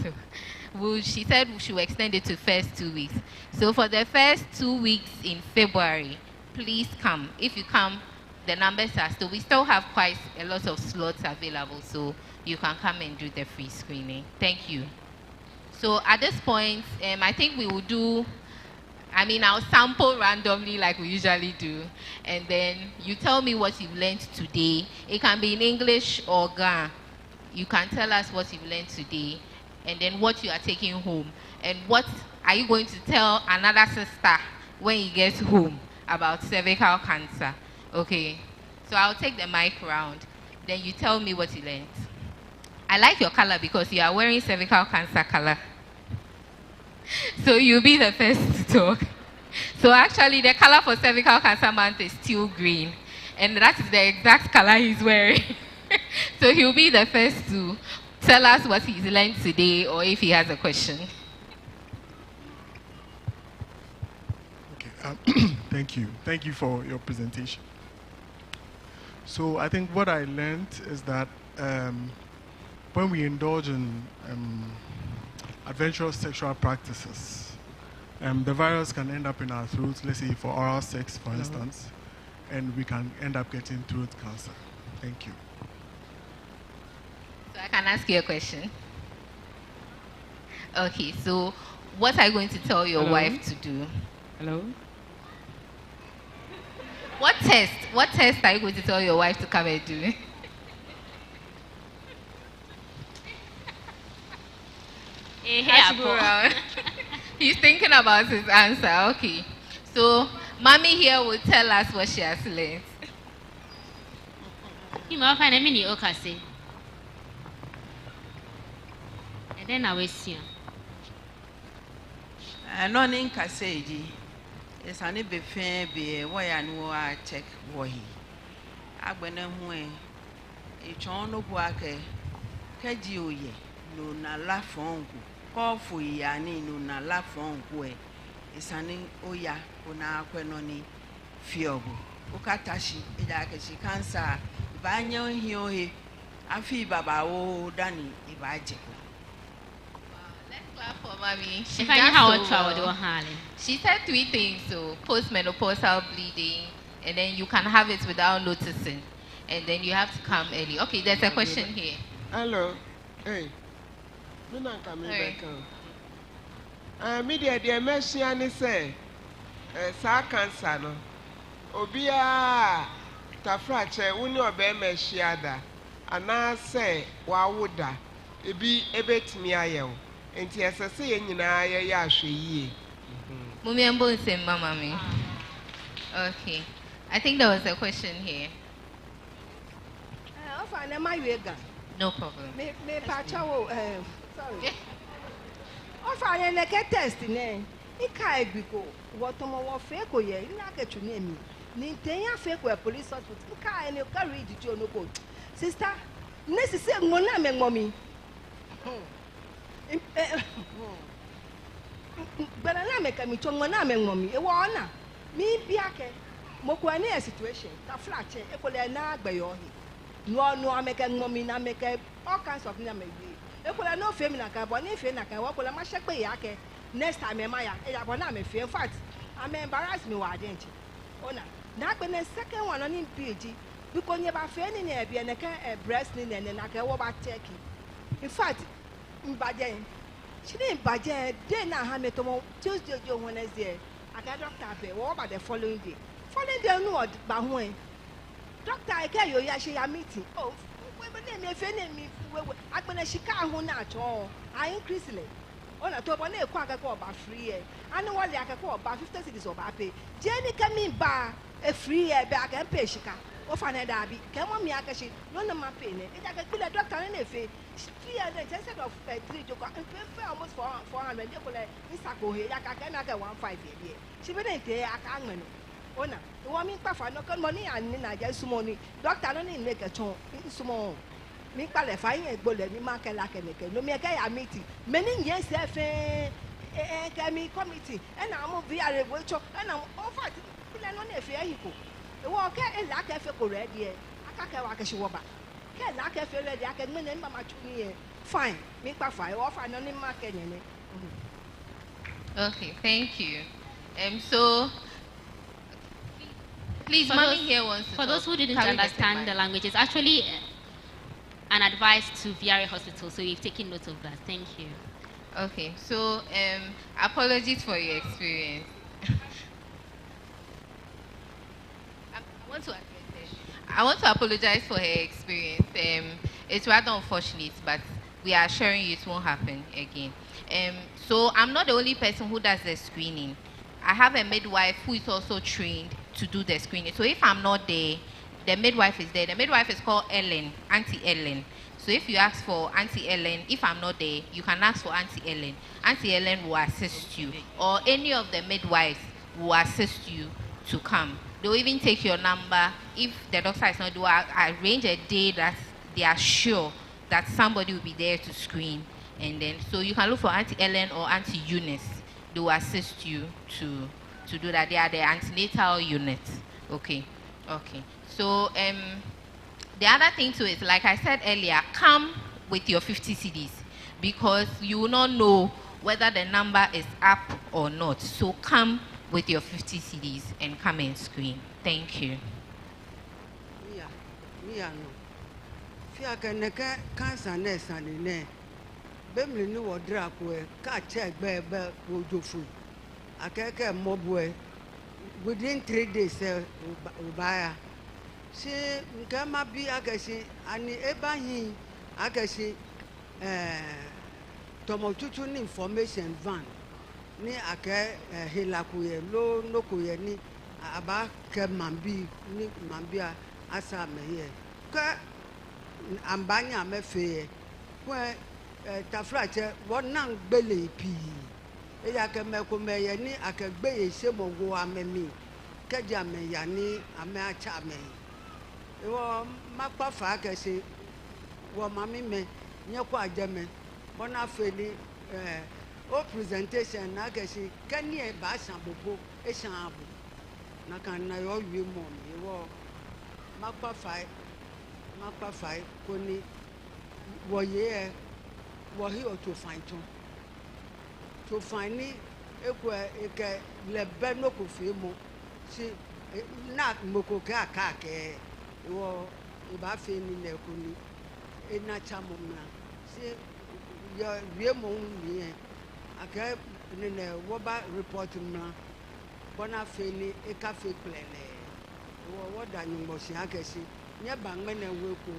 So she said we should extend it to first 2 weeks. So for the first 2 weeks in February, please come. If you come, the numbers are still, we still have quite a lot of slots available, so you can come and do the free screening. Thank you. So at this point, I think we will do, I'll sample randomly like we usually do, and then you tell me what you've learned today. It can be in English or Ga. You can tell us what you've learned today, and then what you are taking home, and what are you going to tell another sister when you get home about cervical cancer. Okay, so I'll take the mic around, then you tell me what you learned. I like your color because you are wearing cervical cancer color. So you'll be the first to talk. So actually the color for cervical cancer month is teal green, and that is the exact color he's wearing. So he'll be the first to tell us what he's learned today or if he has a question. Okay, thank you. Thank you for your presentation. So I think what I learned is that when we indulge in adventurous sexual practices, the virus can end up in our throats, let's say for oral sex, for instance, and we can end up getting throat cancer. Thank you. So I can ask you a question. Okay, so what are you going to tell your wife to do? Hello? What test are you going to tell your wife to come and do? He's thinking about his answer. Okay. So, mommy here will tell us what she has learned. You might find a mini okase. And then I will see you. No in Kaseji. It's an ebefe be why I know I check why. I went away. It's on the work. Kaji ye. No na la fongu. Call for yani no na la fongu. It's an oya ona kwenoni fiogo. Okatashi idakashi cancer. Banyo hiohe. Afi baba o dani ibaje. Clap for mommy. She said 3 things. So postmenopausal bleeding, and then you can have it without noticing, and then you have to come early. Okay, there's a question here. Hello. Hey. Mina kami beka. Media the messiani say, sa cancer no. Obia tafrache uni obe meshiada. Ana say wa woda. Ebi ebetimi ayew. Enti asase ye nyina ye ya ahwe yie. Mumiambo say mama me. Okay. I think there was a question here. No problem. Me pachawo sorry. Ofa ne ke test ne. Ika ebiko wotomo wo fake oye ina ke tune mi. Ni tenya fake we police hospital. Ika ene carry di onoko. Sister, nesi se ngona me ngomi. Bana na me ka mi to ngona me ngomi. E wo na. Mi biake. Moko ani a situation. Ta flat e ko le na agbeyo hi. No ameka ngomi na make all kinds of na me we. E ko le no femi na ka bo ni fe na ka wo ko le ma shekpe ya ke. Next time e ma ya e ya bo na me fe. In fact, I'm embarrassed me wa denti. Ona. Na pe na second one on in PG. Because you ba fe ni na e bi na ka breast ni na ka wo ba check. In fact, mbaje. She didn't budget. Then I had me to Tuesday, Wednesday. I got doctor pay. What about the following day? Following day, no, but when doctor, I get you, yeah, she a meeting. Oh, we name me, friend, me. I'm gonna she can't hold at all. I increase it. On a top on a quack about free. I know what I can call about 50 cities of pay. Jenny come in bar a free back and pay she can. Of an Adabi, come on me, I can see none of my pain. It I can kill a doctor in a fee. 300 instead of 3 to almost 400. You could Miss Sako here, I can get 1.5 year. She wouldn't say I can't. Ona, the woman papa no come money and then I just money. Doctor don't make a tone small. Me qualifying a bullet, me mark a lack and no make a meeting. Many years, me committee, and I'm very rich, and I'm over. On a fair equal. The walker and lack a fecal red year. I can't walk a shoba. Can't lack a fair red, I can win my 2 years. Fine, make by fire off and only market. Okay, thank you. So please, mommy here wants to For talk. those who didn't understand the language, it's actually an advice to VRA Hospital, so we've taken note of that. Thank you. Okay, so apologies for your experience. I want to apologize for her experience. It's rather unfortunate, but we are assuring you it won't happen again. So I'm not the only person who does the screening. I have a midwife who is also trained to do the screening. So if I'm not there, the midwife is there. The midwife is called Ellen, Auntie Ellen. So if you ask for Auntie Ellen, if I'm not there, you can ask for Auntie Ellen. Auntie Ellen will assist you, or any of the midwives will assist you to come. They'll even take your number. If the doctor is not doing, arrange a day that they are sure that somebody will be there to screen. And then, so you can look for Auntie Ellen or Auntie Eunice. They will assist you to do that. They are the antenatal unit. Okay. So the other thing too is, like I said earlier, come with your 50 CDs, because you will not know whether the number is up or not. So come with your 50 CDs and come and screen. Thank you. Yeah, no. Fia can cancer nest and in there. Bemly knew what drag were, cat check bear would do food. I can't mob way. Within 3 days, buy. She can be I can see, and Ebahi, I can see Tomotutu information van. Ni ake hilakuye lo nokuye ni aba ke mambi ni mambia asa meye ka ambanya mefe kwe tafrache wonan gbele pi e ya ke meko meye ni ake gbeye se mogo amemi keja me ya ni ame acha me e wo makpa fa ke se wo mami me nyekwa ajeme bona fe ni o presentation na keshi kani e ba san bobo e san abu na kan na yo wi mo mi wo makpa fai ko ni wo ye wo hi o to find ni e ko e ke le be no ko fi mo si na mo ko ka ke wo e ba fe ni le ko ni e na cha mo na si ya wie mo ni aka ne ne woba report mna bona fe ni e ka fe plele wo da nyimbo si akesi nye bangme na we ko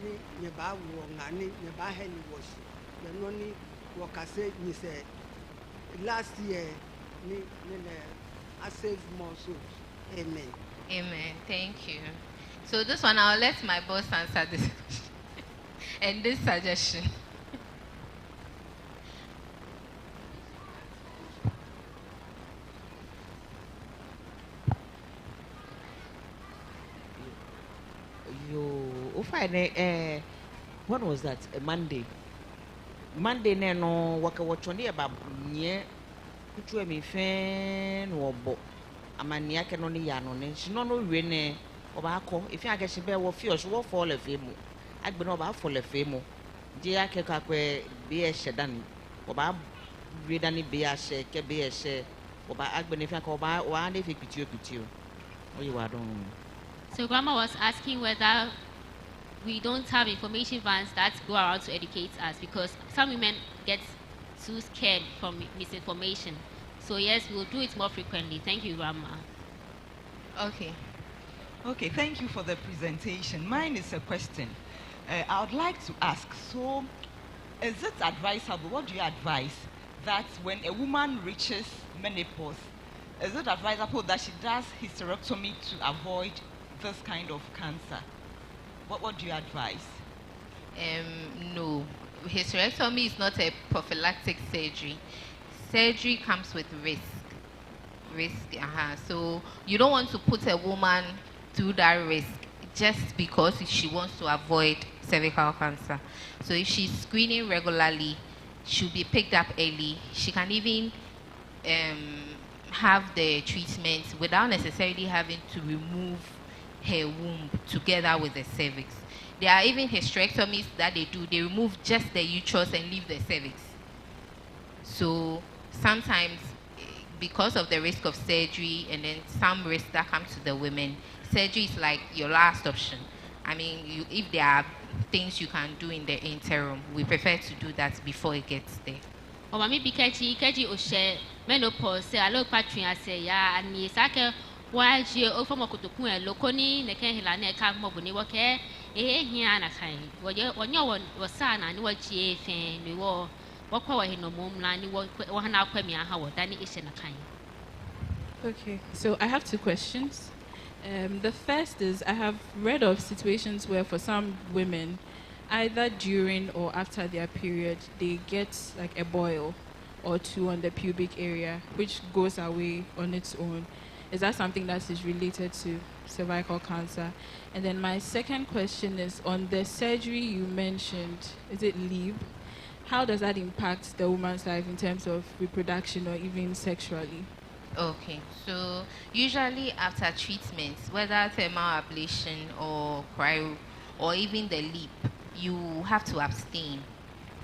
ni nye ba wo ngani nye ba he ni wo si ye no ni wo ka se ni se last year ni I save more souls. Amen. Amen. Thank you. So this one, I'll let my boss answer this and this suggestion. You find when was that? A Monday. Monday no waka wachoni about nye kutu emi fen wobo amania ke no ne ya no ne shi no no we ne oba akọ ifi ageshi be wo fi oso wo fall efe mu agbe no oba fall efe mu je akeka kwe be e shedan oba we dani be a she ke be e she oba agbe ne fi aka oba wa ne fi pitio oyi wa don. So Grandma was asking whether we don't have information vans that go around to educate us, because some women get too scared from misinformation. So yes, we'll do it more frequently. Thank you, Grandma. Okay. Okay, thank you for the presentation. Mine is a question. I would like to ask, so is it advisable, what do you advise, that when a woman reaches menopause, is it advisable that she does hysterectomy to avoid this kind of cancer? What do you advise? No. Hysterectomy is not a prophylactic surgery. Surgery comes with risk. So you don't want to put a woman through that risk just because she wants to avoid cervical cancer. So if she's screening regularly, she'll be picked up early. She can even have the treatment without necessarily having to remove her womb together with the cervix. There are even hysterectomies that they do. They remove just the uterus and leave the cervix. So sometimes, because of the risk of surgery and then some risk that comes to the women, surgery is like your last option. I mean, if there are things you can do in the interim, we prefer to do that before it gets there. O mami bikeji o share menopause say alo patria say ya ani sake wa ji o fomo kotokun e lokoni ne ken hila na ka mo boni wo ke hia na kan wo wo sa na ni wo ji efen ni wo kwa wa hino mom na ni wo na akwa mi aha wo dani ishe na kan. Okay, so I have two questions. The first is, I have read of situations where for some women, either during or after their period, they get like a boil or two on the pubic area, which goes away on its own. Is that something that is related to cervical cancer? And then my second question is on the surgery you mentioned, is it LEAP? How does that impact the woman's life in terms of reproduction or even sexually? Okay, so usually after treatments, whether thermal ablation or cryo or even the LEAP, you have to abstain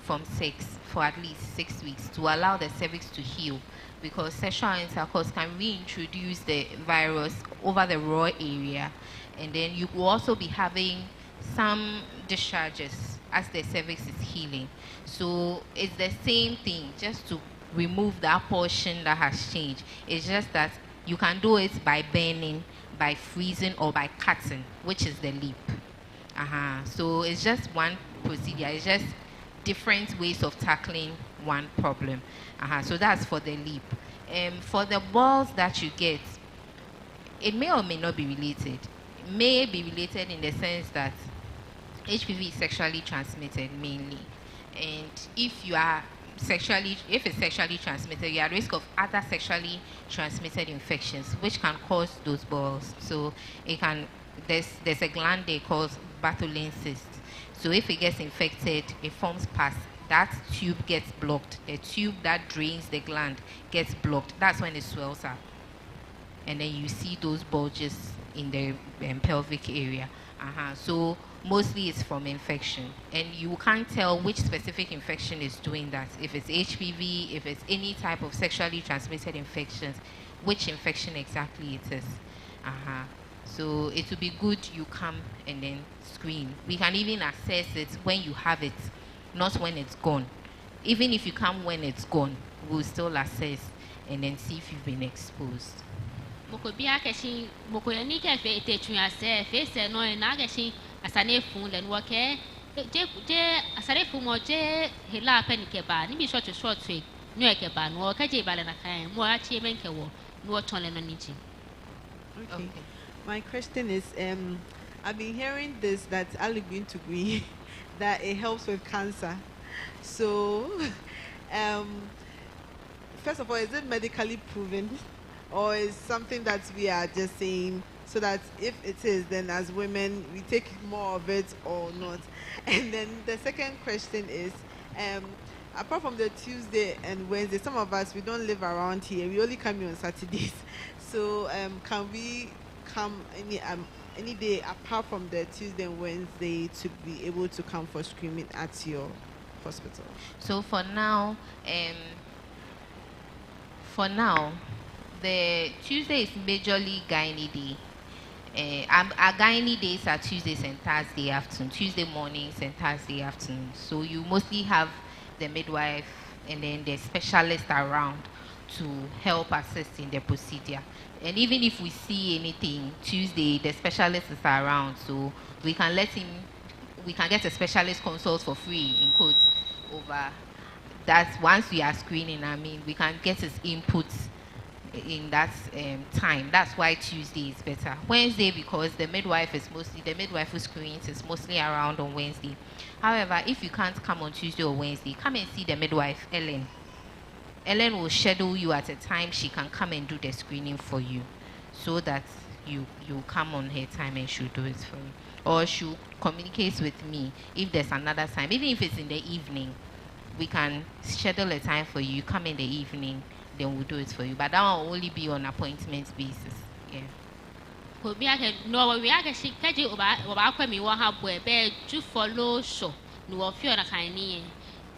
from sex for at least 6 weeks to allow the cervix to heal, because sexual intercourse can reintroduce the virus over the raw area, and then you will also be having some discharges as the cervix is healing. So it's the same thing, just to remove that portion that has changed. It's just that you can do it by burning, by freezing, or by cutting, which is the LEAP. So it's just one procedure. It's just different ways of tackling one problem. So that's for the LEAP. For the balls that you get, it may or may not be related. It may be related in the sense that HPV is sexually transmitted mainly. And if it's sexually transmitted, you are at risk of other sexually transmitted infections, which can cause those balls. So there's a gland they call Bethel S.D.A. So if it gets infected, it forms pus. That tube gets blocked. The tube that drains the gland gets blocked. That's when it swells up. And then you see those bulges in the pelvic area. So mostly it's from infection, and you can't tell which specific infection is doing that. If it's HPV, if it's any type of sexually transmitted infections, which infection exactly it is. So it would be good you come and then screen. We can even assess it when you have it not when it's gone. Even if you come when it's gone, we'll still assess and then see if you've been exposed. Mokobia keshi mokoyani ke fe tetun ase fe se no na keshi asane fun len wo ke je asane fun mo je hela pen ke ba ni bi short we no e ke ba no ka je ba le na kan mo a chi men ke wo no ton le no ni ji. Okay. My question is, I've been hearing this that Ali going to agree that it helps with cancer. So, first of all, is it medically proven, or is something that we are just saying so that if it is, then as women we take more of it or not? And then the second question is, apart from the Tuesday and Wednesday, some of us we don't live around here. We only come here on Saturdays. So, can we come any day apart from the Tuesday and Wednesday to be able to come for screening at your hospital? So for now, the Tuesday is majorly gynae day. Our gynae days are Tuesdays and Thursday afternoon, Tuesday mornings and Thursday afternoon. So you mostly have the midwife and then the specialist around to help assist in the procedure. And even if we see anything Tuesday, the specialist is around, so we can get a specialist consult for free in quotes over. That's once we are screening. I mean, we can get his input in that time. That's why Tuesday is better. Wednesday, because the midwife who screens is mostly around on Wednesday. However, if you can't come on Tuesday or Wednesday, come and see the midwife, Ellen. Ellen will schedule you at a time she can come and do the screening for you, so that you come on her time and she'll do it for you. Or she'll communicate with me if there's another time. Even if it's in the evening, we can schedule a time for you. You come in the evening, then we'll do it for you. But that will only be on appointment basis. Yeah. No, we are she kaji oba kwa mi wa ha boy be ju follow show no ofio na kan ni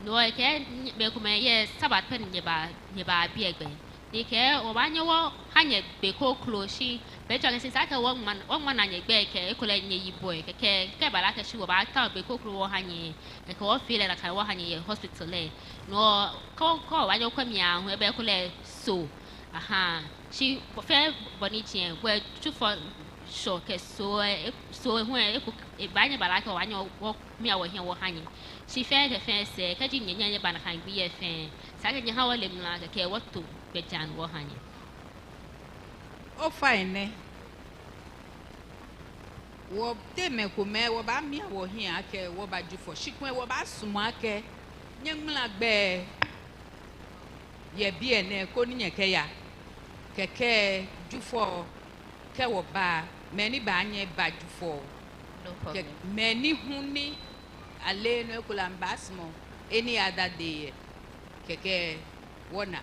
no e ke be kuma ye sabat pen nye ba bi egbe ni ke oba nye wo hanye be ko close be to ke sa ka wo man na nye gbe ke e ko le nye yi boy ke ba la ke shi oba ta be ko wo hanye ke wo feel na kan wo hanye ye hospital le no ko wa nye kwa mi a ho be ko le so aha she fair bonitien where two for sure so when e banya balaka wanyo me awo here wo hanye she fair the fair say kaji nyanya bana kan bi e fair sa ka nya hawale mla ke wato bejan wo hanye o fine wo teme ko me wo ba mi awo here ake wo ba ju for shikun wo ba sumo ake nyamla gbe ye bi ene ko ni nyeke ya keke jufo ke wo ba many ba anye ba jufo No problem. many huni ale no kulambasmo any other day keke wona.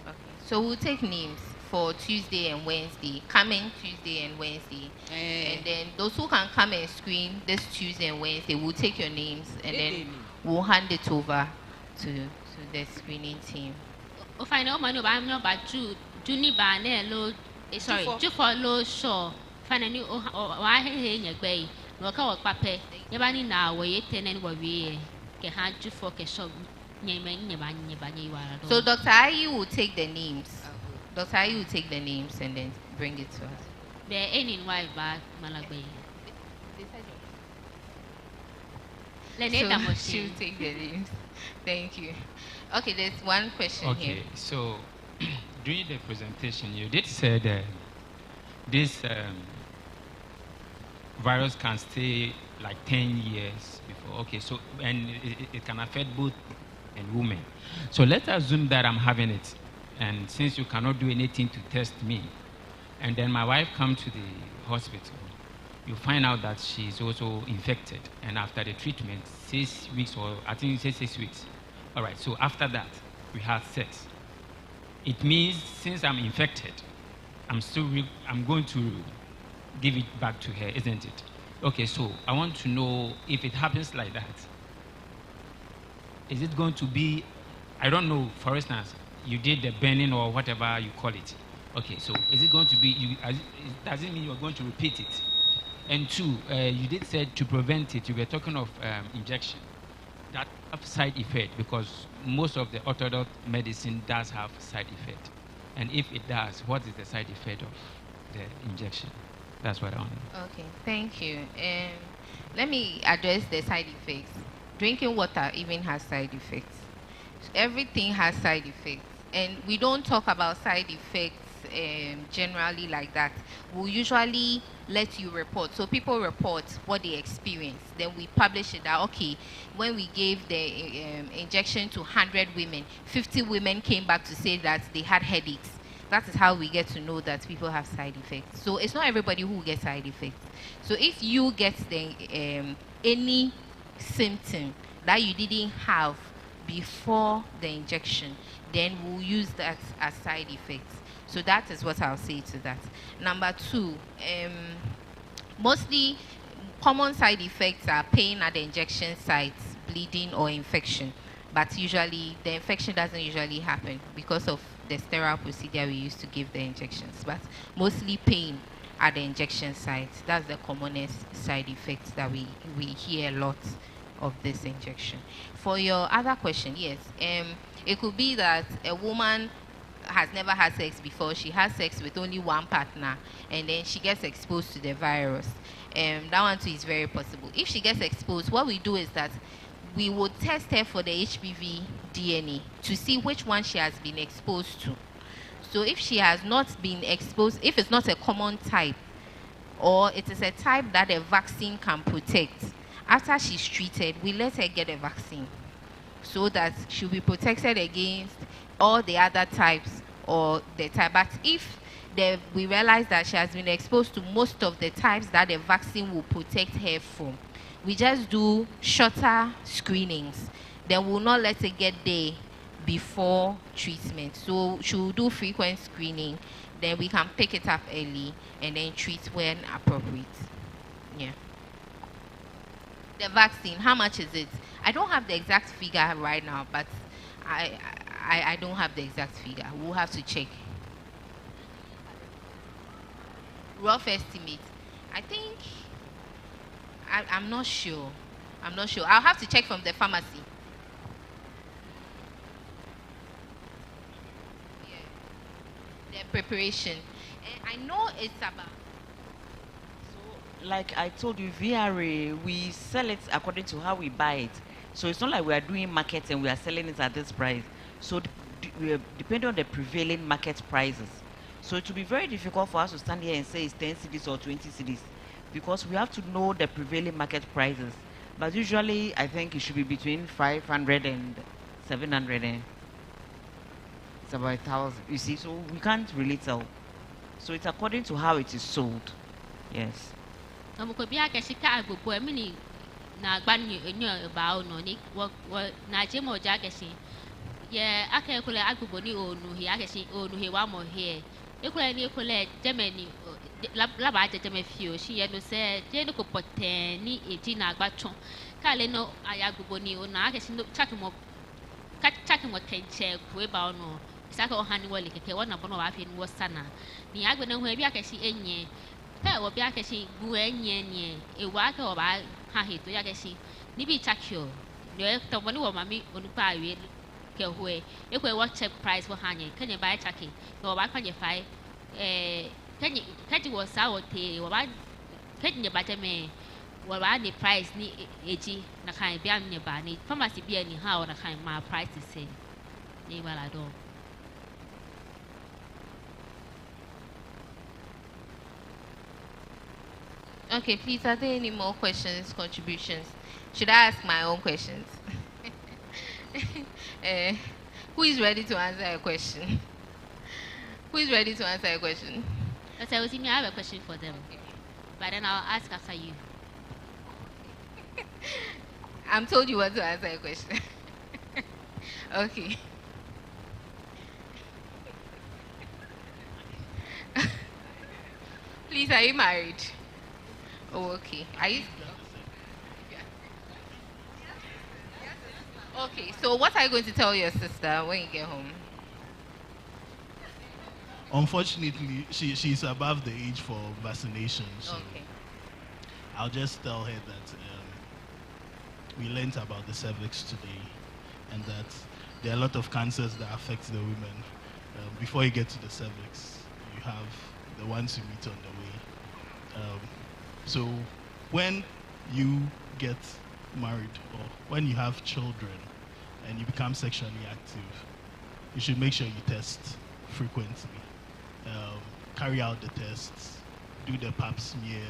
Okay. So we'll take names for Tuesday and Wednesday. Coming Tuesday and Wednesday. And then those who can come and screen this Tuesday and Wednesday, we'll take your names and then we'll hand it over to the screening team. o fine o manu ba no ba juni ba na lo sorry ju for lo sure fine ni o wa he nya gbe no ka wo pape ye ba ni na wo ye tenen wo wi ke ha ju for ke so nya ba nya wa. So Dr. Ayi will take the names. Dr. Ayi will take the names and then bring it to us. Be any wife ba malagbe So she'll take the names. Thank you. Okay, there's one question here. Okay, so during the presentation, you did say that this virus can stay like 10 years before. Okay, so and it can affect both men and women. So let's assume that I'm having it, and since you cannot do anything to test me, and then my wife comes to the hospital, you find out that she's also infected, and after the treatment, 6 weeks, or I think you say 6 weeks. All right, so after that, we have sex. It means since I'm infected, I'm going to give it back to her, isn't it? Okay, so I want to know if it happens like that, is it going to be, I don't know, for instance, you did the burning or whatever you call it. Okay, so is it going to be, does it mean you're going to repeat it? And two, you did say to prevent it, you were talking of injection. That have side effect because most of the orthodox medicine does have side effect. And if it does, what is the side effect of the injection? That's what I want to know. Okay, thank you. Let me address the side effects. Drinking water even has side effects. Everything has side effects, and we don't talk about side effects generally like that. We'll usually let you report. So people report what they experience. Then we publish it that, okay, when we gave the injection to 100 women, 50 women came back to say that they had headaches. That is how we get to know that people have side effects. So it's not everybody who gets side effects. So if you get any symptom that you didn't have before the injection, then we'll use that as side effects. So that is what I'll say to that. Number two, mostly common side effects are pain at the injection sites, bleeding or infection. But usually the infection doesn't usually happen because of the sterile procedure we use to give the injections. But mostly pain at the injection sites. That's the commonest side effects that we hear a lot of this injection. For your other question, yes, it could be that a woman has never had sex before. She has sex with only one partner, and then she gets exposed to the virus. That one too is very possible. If she gets exposed, what we do is that we would test her for the HPV DNA to see which one she has been exposed to. So if she has not been exposed, if it's not a common type, or it is a type that a vaccine can protect, after she's treated, we let her get a vaccine so that she'll be protected against all the other types or the type. But if we realize that she has been exposed to most of the types that the vaccine will protect her from, we just do shorter screenings. Then we'll not let her get there before treatment. So she'll do frequent screening. Then we can pick it up early and then treat when appropriate. Yeah. The vaccine, how much is it? I don't have the exact figure right now, but I don't have the exact figure. We'll have to check. Rough estimate. I think I'm not sure. I'm not sure. I'll have to check from the pharmacy. Yeah. The preparation. I know it's about. Like I told you, VRA, we sell it according to how we buy it. So it's not like we are doing market and we are selling it at this price. So we are depending on the prevailing market prices. So it will be very difficult for us to stand here and say it's 10 cities or 20 cities because we have to know the prevailing market prices. But usually, I think it should be between 500 and 700. And it's about 1,000. You see, so we can't really tell. So it's according to how it is sold. Yes. Na gbani enyo ba ono ni wo na je mo ja kesi ye aka ekule agbogbo ni onu hi akesi onu hi wa mo here ekule ni ekule Germany la ba je me fi o si ye no se je no ko poten ni eji na agbachon ka le no aya gbogbo ni onu akesi no chaki mo kenche ku e ba ono isaka o hani wole keke wona bono wa fi ni wo sana ni agbe na hu e bi akesi enye ta wo bi akesi gu enye ni e wa ka o ba ha he to ya kesi ni bi chakio no to boni wo mami onupa awe ke hoe e ko what check price for hanye kenye ba chaki no ba kwanye fai kenye kaji wo sa wo te wo ba kenye ba teme wo ba ni price ni eji na kan bi am ne ba ni pharmacy bi ani ha wo na kan ma price say ni wala do. Okay, please, are there any more questions, contributions? Should I ask my own questions? Who is ready to answer a question? Who is ready to answer a question? That's I have a question for them. Okay. But then I'll ask after you. I'm told you want to answer a question. Okay. Please, are you married? Oh, okay. Are you? Okay, so what are you going to tell your sister when you get home? Unfortunately, she's above the age for vaccination. So okay. I'll just tell her that we learned about the cervix today, and that there are a lot of cancers that affect the women. Before you get to the cervix, you have the ones you meet on the way. So when you get married or when you have children and you become sexually active, you should make sure you test frequently. Carry out the tests, do the pap smear,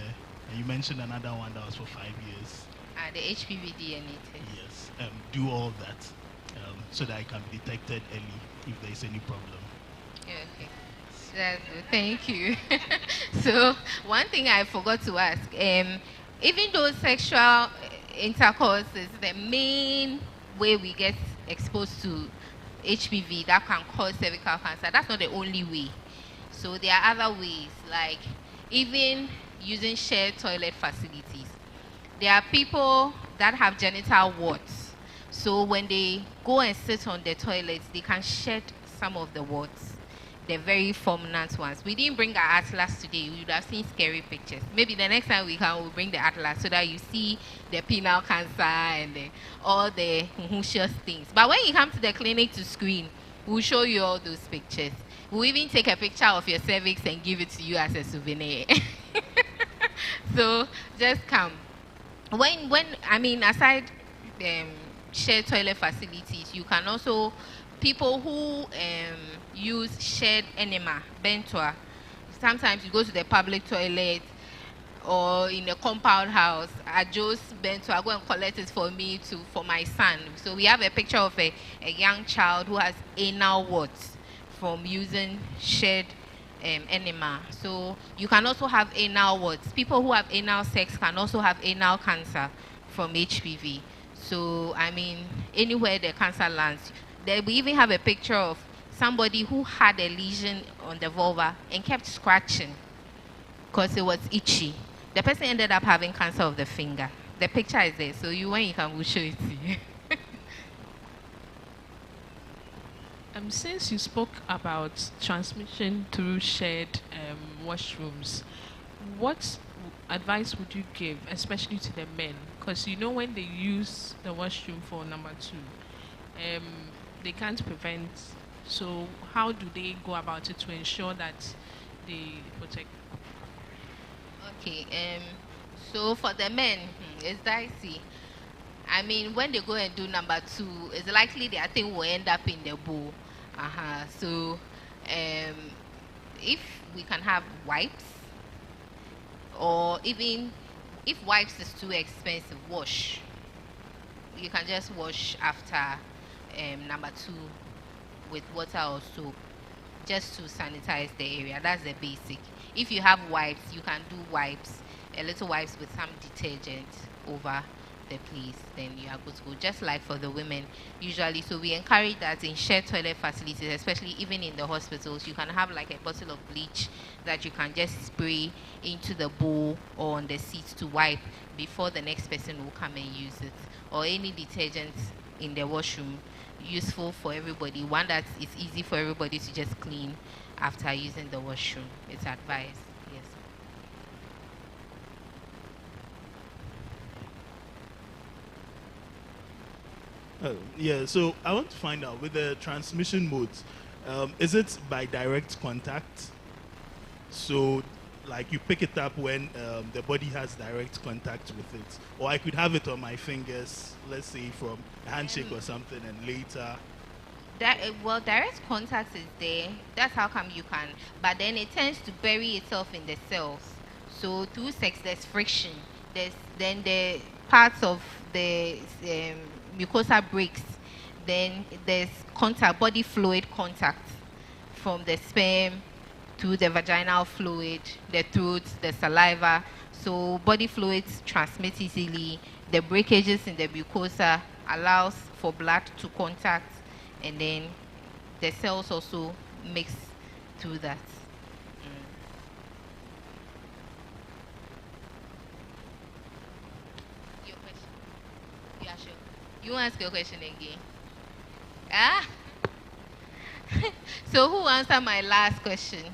and you mentioned another one that was for 5 years. The HPV DNA test. Yes, do all that so that it can be detected early if there is any problem. Okay. Thank you. So one thing I forgot to ask, even though sexual intercourse is the main way we get exposed to HPV that can cause cervical cancer, that's not the only way. So there are other ways, like even using shared toilet facilities. There are people that have genital warts. So when they go and sit on the toilets, they can shed some of the warts. They're very prominent ones. We didn't bring our atlas today. You would have seen scary pictures. Maybe the next time we come, we'll bring the atlas so that you see the penile cancer and all the unconscious things. But when you come to the clinic to screen, we'll show you all those pictures. We'll even take a picture of your cervix and give it to you as a souvenir. So just come. Aside shared toilet facilities, you can also, people who use shared enema, bentoa. Sometimes you go to the public toilet or in a compound house, I just bentoa, go and collect it for me for my son. So we have a picture of a young child who has anal warts from using shared enema. So you can also have anal warts. People who have anal sex can also have anal cancer from HPV. So anywhere the cancer lands, we even have a picture of somebody who had a lesion on the vulva and kept scratching because it was itchy. The person ended up having cancer of the finger. The picture is there, so when you come, we'll show it to you. Since you spoke about transmission through shared washrooms, what advice would you give, especially to the men? Because when they use the washroom for number 2, they can't prevent. So how do they go about it to ensure that they protect? Okay. So for the men, it's dicey. When they go and do number 2, it's likely their thing will end up in the bowl. So if we can have wipes, or even if wipes is too expensive, wash. You can just wash after number 2 with water or soap, just to sanitize the area. That's the basic. If you have wipes, you can do wipes, a little wipes with some detergent over the place, then you are good to go, just like for the women usually. So we encourage that in shared toilet facilities, especially even in the hospitals, you can have like a bottle of bleach that you can just spray into the bowl or on the seats to wipe before the next person will come and use it, or any detergent in the washroom, useful for everybody, one that is easy for everybody to just clean after using the washroom. It's advised. Yes. Yeah, so I want to find out, with the transmission modes, is it by direct contact? So, like, you pick it up when the body has direct contact with it, or I could have it on my fingers, let's say from a handshake or something, and later. Direct contact is there. That's how come you can. But then it tends to bury itself in the cells. So through sex, there's friction. Then the parts of the mucosa breaks. Then there's contact, body fluid contact from the sperm to the vaginal fluid, the throat, the saliva. So body fluids transmit easily. The breakages in the mucosa allows for blood to contact, and then the cells also mix through that. Your question? Yeah, sure. You ask your question again. So who answered my last question?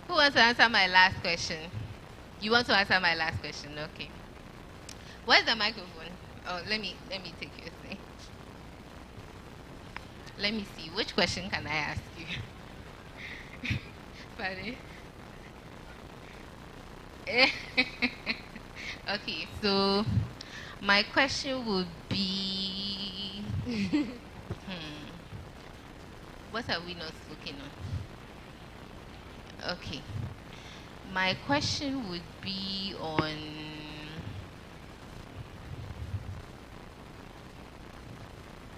Who wants to answer my last question? You want to answer my last question? Okay. Where's the microphone? Oh, let me take your thing. Let me see. Which question can I ask you? Pardon? Okay, so my question would be, what are we not looking on? Okay, my question would be on.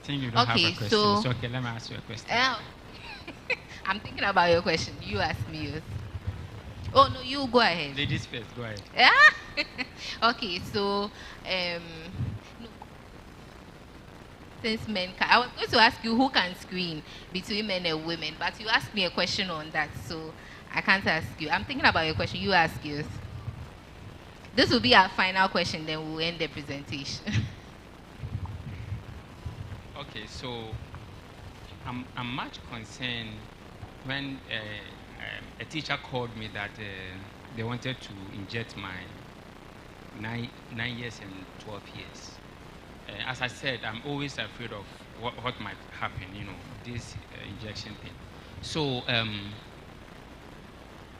I think you don't have a question. So So, okay, let me ask you a question. I'm thinking about your question. You ask me yours. Oh no, you go ahead. Ladies first, go ahead. Okay, so no, since men can, I was going to ask you who can screen between men and women, but you asked me a question on that, so I can't ask you. I'm thinking about your question. You ask yours. This will be our final question, then we'll end the presentation. Okay, so I'm much concerned when a teacher called me that they wanted to inject my 9 years and 12 years. As I said, I'm always afraid of what might happen, this injection thing. So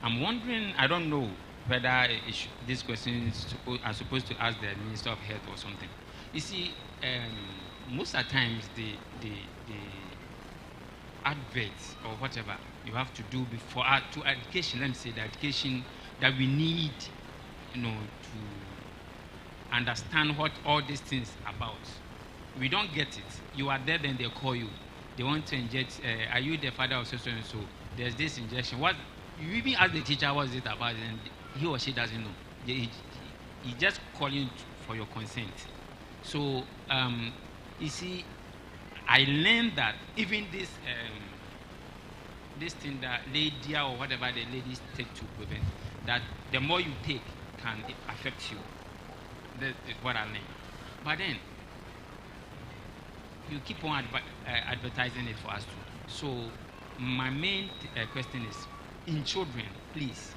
I'm wondering, I don't know whether this question I'm supposed to ask the Minister of Health or something. You see, most of the times the adverts or whatever you have to do before to education, let me say the education that we need, to understand what all these things about. We don't get it. You are there, then they call you. They want to inject. Are you the father of so and so? There's this injection. What you even ask the teacher what is it about, and he or she doesn't know. He just calling for your consent. So you see, I learned that even this thing that lady or whatever the ladies take to prevent, that the more you take can affect you. That is what I learned. But then you keep on advertising it for us too. So my main question is, in children, please,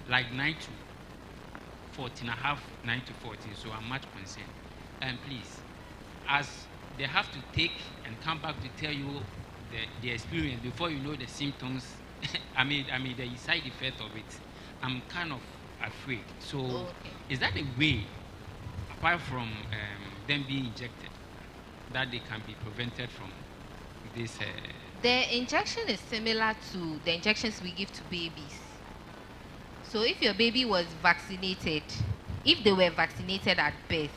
like 9 to 14, I have 9 to 14, so I'm much concerned. And please, as they have to take and come back to tell you the experience before you know the symptoms, I mean the side effect of it, I'm kind of afraid. So is that a way, apart from them being injected, that they can be prevented from this? The injection is similar to the injections we give to babies. So if your baby was vaccinated, if they were vaccinated at birth,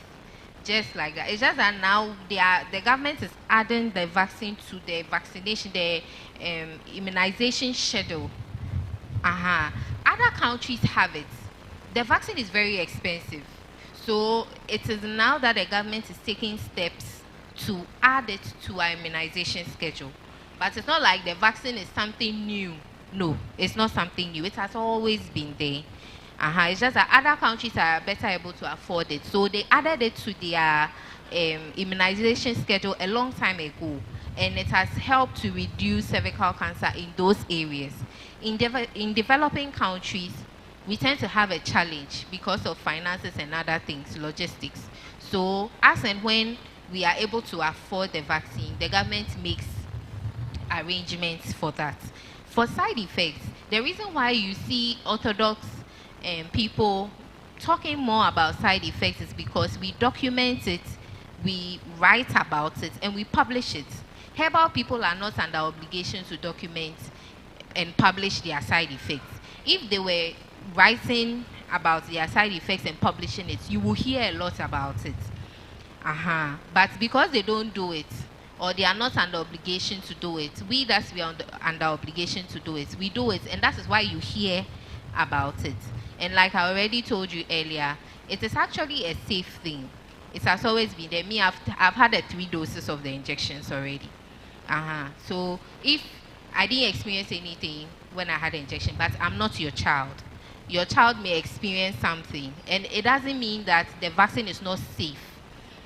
just like that, it's just that now the government is adding the vaccine to the vaccination, the immunization schedule. Other countries have it. The vaccine is very expensive. So it is now that the government is taking steps to add it to our immunization schedule. But it's not like the vaccine is something new. No, it's not something new. It has always been there. It's just that other countries are better able to afford it. So they added it to their immunization schedule a long time ago. And it has helped to reduce cervical cancer in those areas. In developing countries, we tend to have a challenge because of finances and other things, logistics. So as and when we are able to afford the vaccine, the government makes arrangements for that. For side effects, the reason why you see orthodox people talking more about side effects is because we document it, we write about it, and we publish it. Herbal people are not under obligation to document and publish their side effects. If they were writing about their side effects and publishing it, you will hear a lot about it. But because they don't do it, or they are not under obligation to do it, we are under obligation to do it. We do it, and that is why you hear about it. And like I already told you earlier, it is actually a safe thing. It has always been there. Me, I've had 3 doses of the injections already. So if I didn't experience anything when I had the injection, but I'm not your child. Your child may experience something, and it doesn't mean that the vaccine is not safe.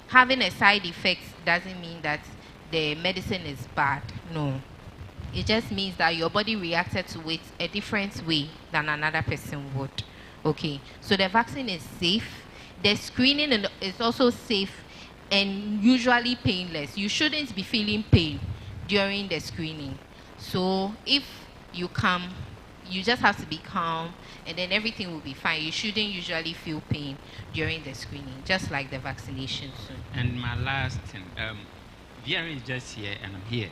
Having a side effect doesn't mean that the medicine is bad. No. It just means that your body reacted to it a different way than another person would. Okay. So the vaccine is safe. the screening is also safe and usually painless. You shouldn't be feeling pain during the screening. So if you come, you just have to be calm and then everything will be fine. You shouldn't usually feel pain during the screening, just like the vaccination soon. And my last thing, VRE is just here and I'm here.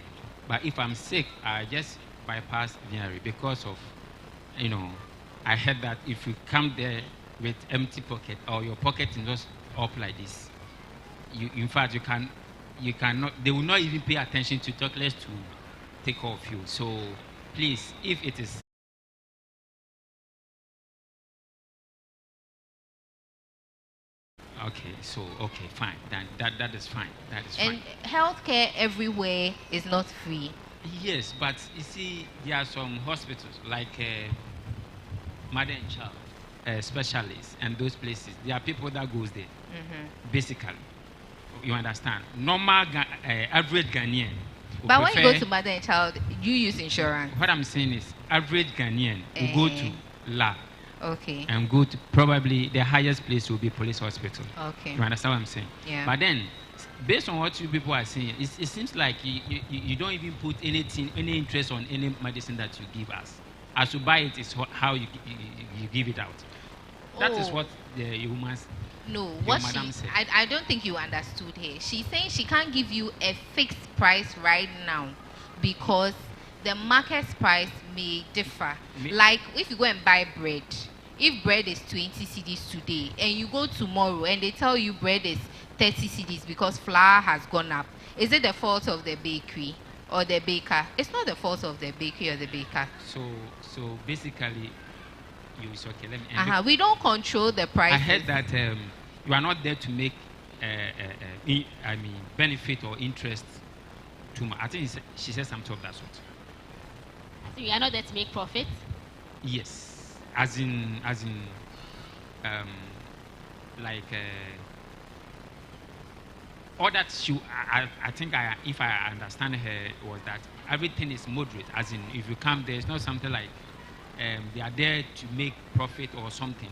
But if I'm sick, I just bypass VRE because of, I heard that if you come there with empty pocket or your pocket is just up like this, in fact, you cannot, they will not even pay attention to talk less to take off you. So please, if it is okay, so okay, fine. Then that is fine. That is fine. And healthcare everywhere is not free. Yes, but you see, there are some hospitals like mother and child specialists and those places. There are people that goes there. Basically, you understand. Normal average Ghanaian. But when you go to mother and child, you use insurance. What I'm saying is, average Ghanaian will go to lab. Okay. And go to probably the highest place will be police hospital. Okay. You understand what I'm saying? Yeah. But then, based on what you people are saying, it seems like you don't even put any interest on any medicine that you give us. As you buy it is how you give it out. That is what the humans. No, what she said. I don't think you understood her. She's saying she can't give you a fixed price right now because the market price may differ. Like if you go and buy bread, if bread is 20 cedis today and you go tomorrow and they tell you bread is 30 cedis because flour has gone up, is it the fault of the bakery or the baker? It's not the fault of the bakery or the baker. So basically, it's okay. Let me We don't control the price. I heard that you are not there to make benefit or interest too much. I think she said something of that sort. So you are not there to make profit? Yes, as in, like all that she. I think if I understand her was that everything is moderate. As in, if you come there, it's not something like they are there to make profit or something.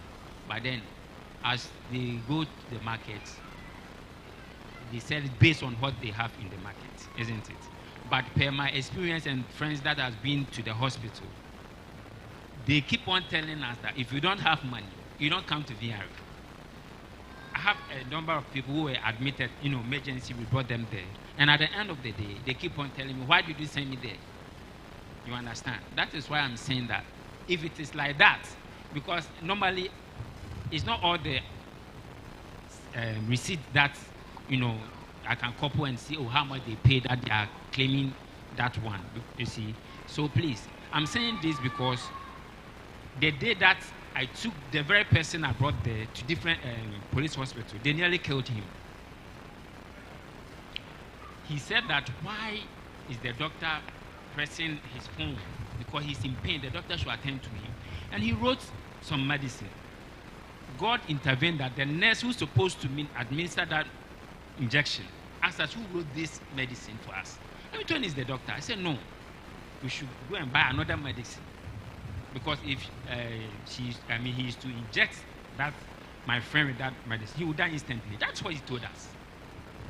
But then, as they go to the market, they sell it based on what they have in the market, isn't it? But per my experience and friends that has been to the hospital, they keep on telling us that if you don't have money, you don't come to VRE. I have a number of people who were admitted, emergency, we brought them there. And at the end of the day, they keep on telling me, why did you send me there? You understand? That is why I'm saying that. If it is like that, because normally, it's not all the receipt that, I can couple and see, how much they paid that they are claiming that one, you see. So please, I'm saying this because the day that I took the very person I brought there to different police hospital, they nearly killed him. He said that why is the doctor pressing his phone? Because he's in pain, the doctor should attend to him. And he wrote some medicine. God intervened that the nurse who's supposed to administer that injection asked us who wrote this medicine for us. And which one is the doctor? I said, no, we should go and buy another medicine. Because if he is to inject that my friend with that medicine, he would die instantly. That's what he told us.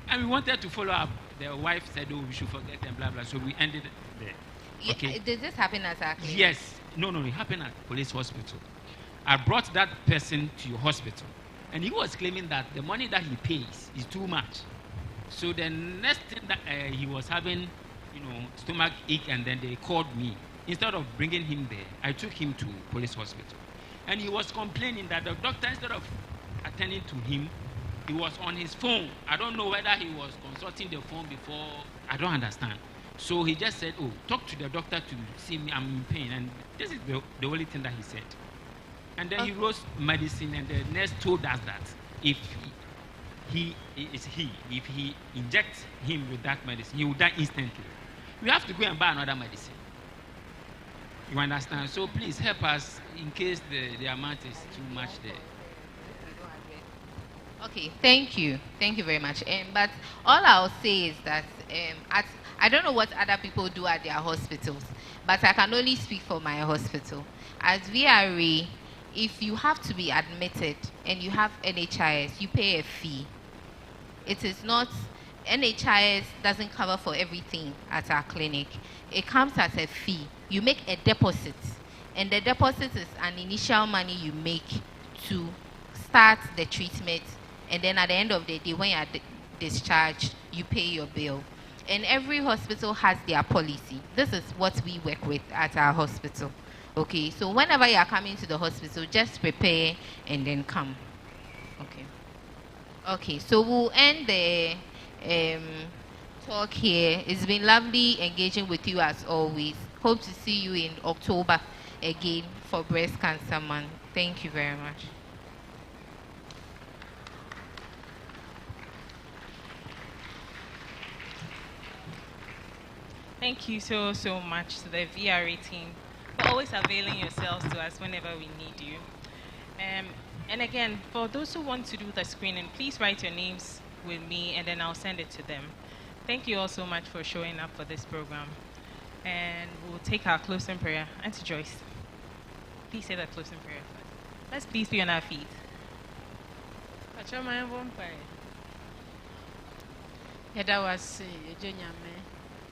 And we wanted to follow up. The wife said, we should forget and blah, blah. So we ended there. Okay. Did this happen at our clinic? Yes. No, it happened at police hospital. I brought that person to your hospital. And he was claiming that the money that he pays is too much. So the next thing that he was having, stomach ache, and then they called me. Instead of bringing him there, I took him to police hospital. And he was complaining that the doctor, instead of attending to him, he was on his phone. I don't know whether he was consulting the phone before. I don't understand. So he just said, talk to the doctor to see me, I'm in pain. And this is the only thing that he said. And then he wrote medicine, and the nurse told us that if he injects him with that medicine, he will die instantly. We have to go and buy another medicine. You understand? So please help us in case the amount is too much there. Okay, thank you. Thank you very much. But all I'll say is that I don't know what other people do at their hospitals, but I can only speak for my hospital. At VRE, if you have to be admitted and you have NHIS, you pay a fee. It is not, NHIS doesn't cover for everything at our clinic. It comes as a fee. You make a deposit, and the deposit is an initial money you make to start the treatment, and then at the end of the day, when you are discharged, you pay your bill. And every hospital has their policy. This is what we work with at our hospital. Okay, so whenever you are coming to the hospital, just prepare and then come. Okay. Okay, so we'll end the talk here. It's been lovely engaging with you as always. Hope to see you in October again for Breast Cancer Month. Thank you very much. Thank you so much to the VRA team for always availing yourselves to us whenever we need you. And again, for those who want to do the screening, please write your names with me and then I'll send it to them. Thank you all so much for showing up for this program. And we'll take our closing prayer. Auntie Joyce, please say the closing prayer first. Let's please be on our feet.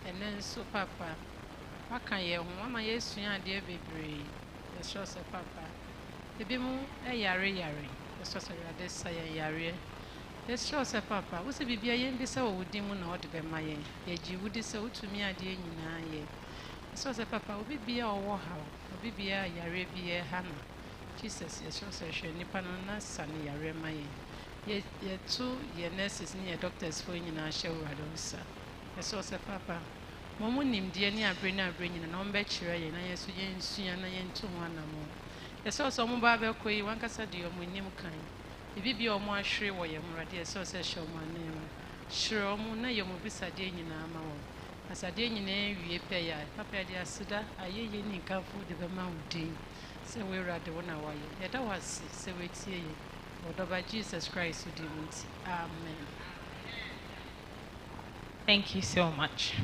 And then so papa, what can you, Mamma, yes, you dear baby, the source of papa. The bimu a yare, the source of this say yare. The source of papa, what's a baby? I ain't be so with demon or the bemaye. Yet you would so to me, I dear ye. The source of papa will be a war how, or be a yare be a hammer. Jesus, yes, so Nipanana, sunny yare maye. Yet two, your nurses near doctors for in our show, I don't sir. Esosa papa momo nimdie ne abrena abrenya na ombe kire ye na yeso ye nsua na ye ntu wana mo esosa mo ba be koyi wankasa de omo nim kan ebibi omo ahwere wo ye mrade esosa hye omo anem hwere omo na ye mo bisade nyina ama wo asade nyina wie pe ya papa de asida ayeye ni kanfo de be ma wudi se we rade wona waye ye da wase se we tie ye odoba Jesus Christ udi muti amen. Thank you so much.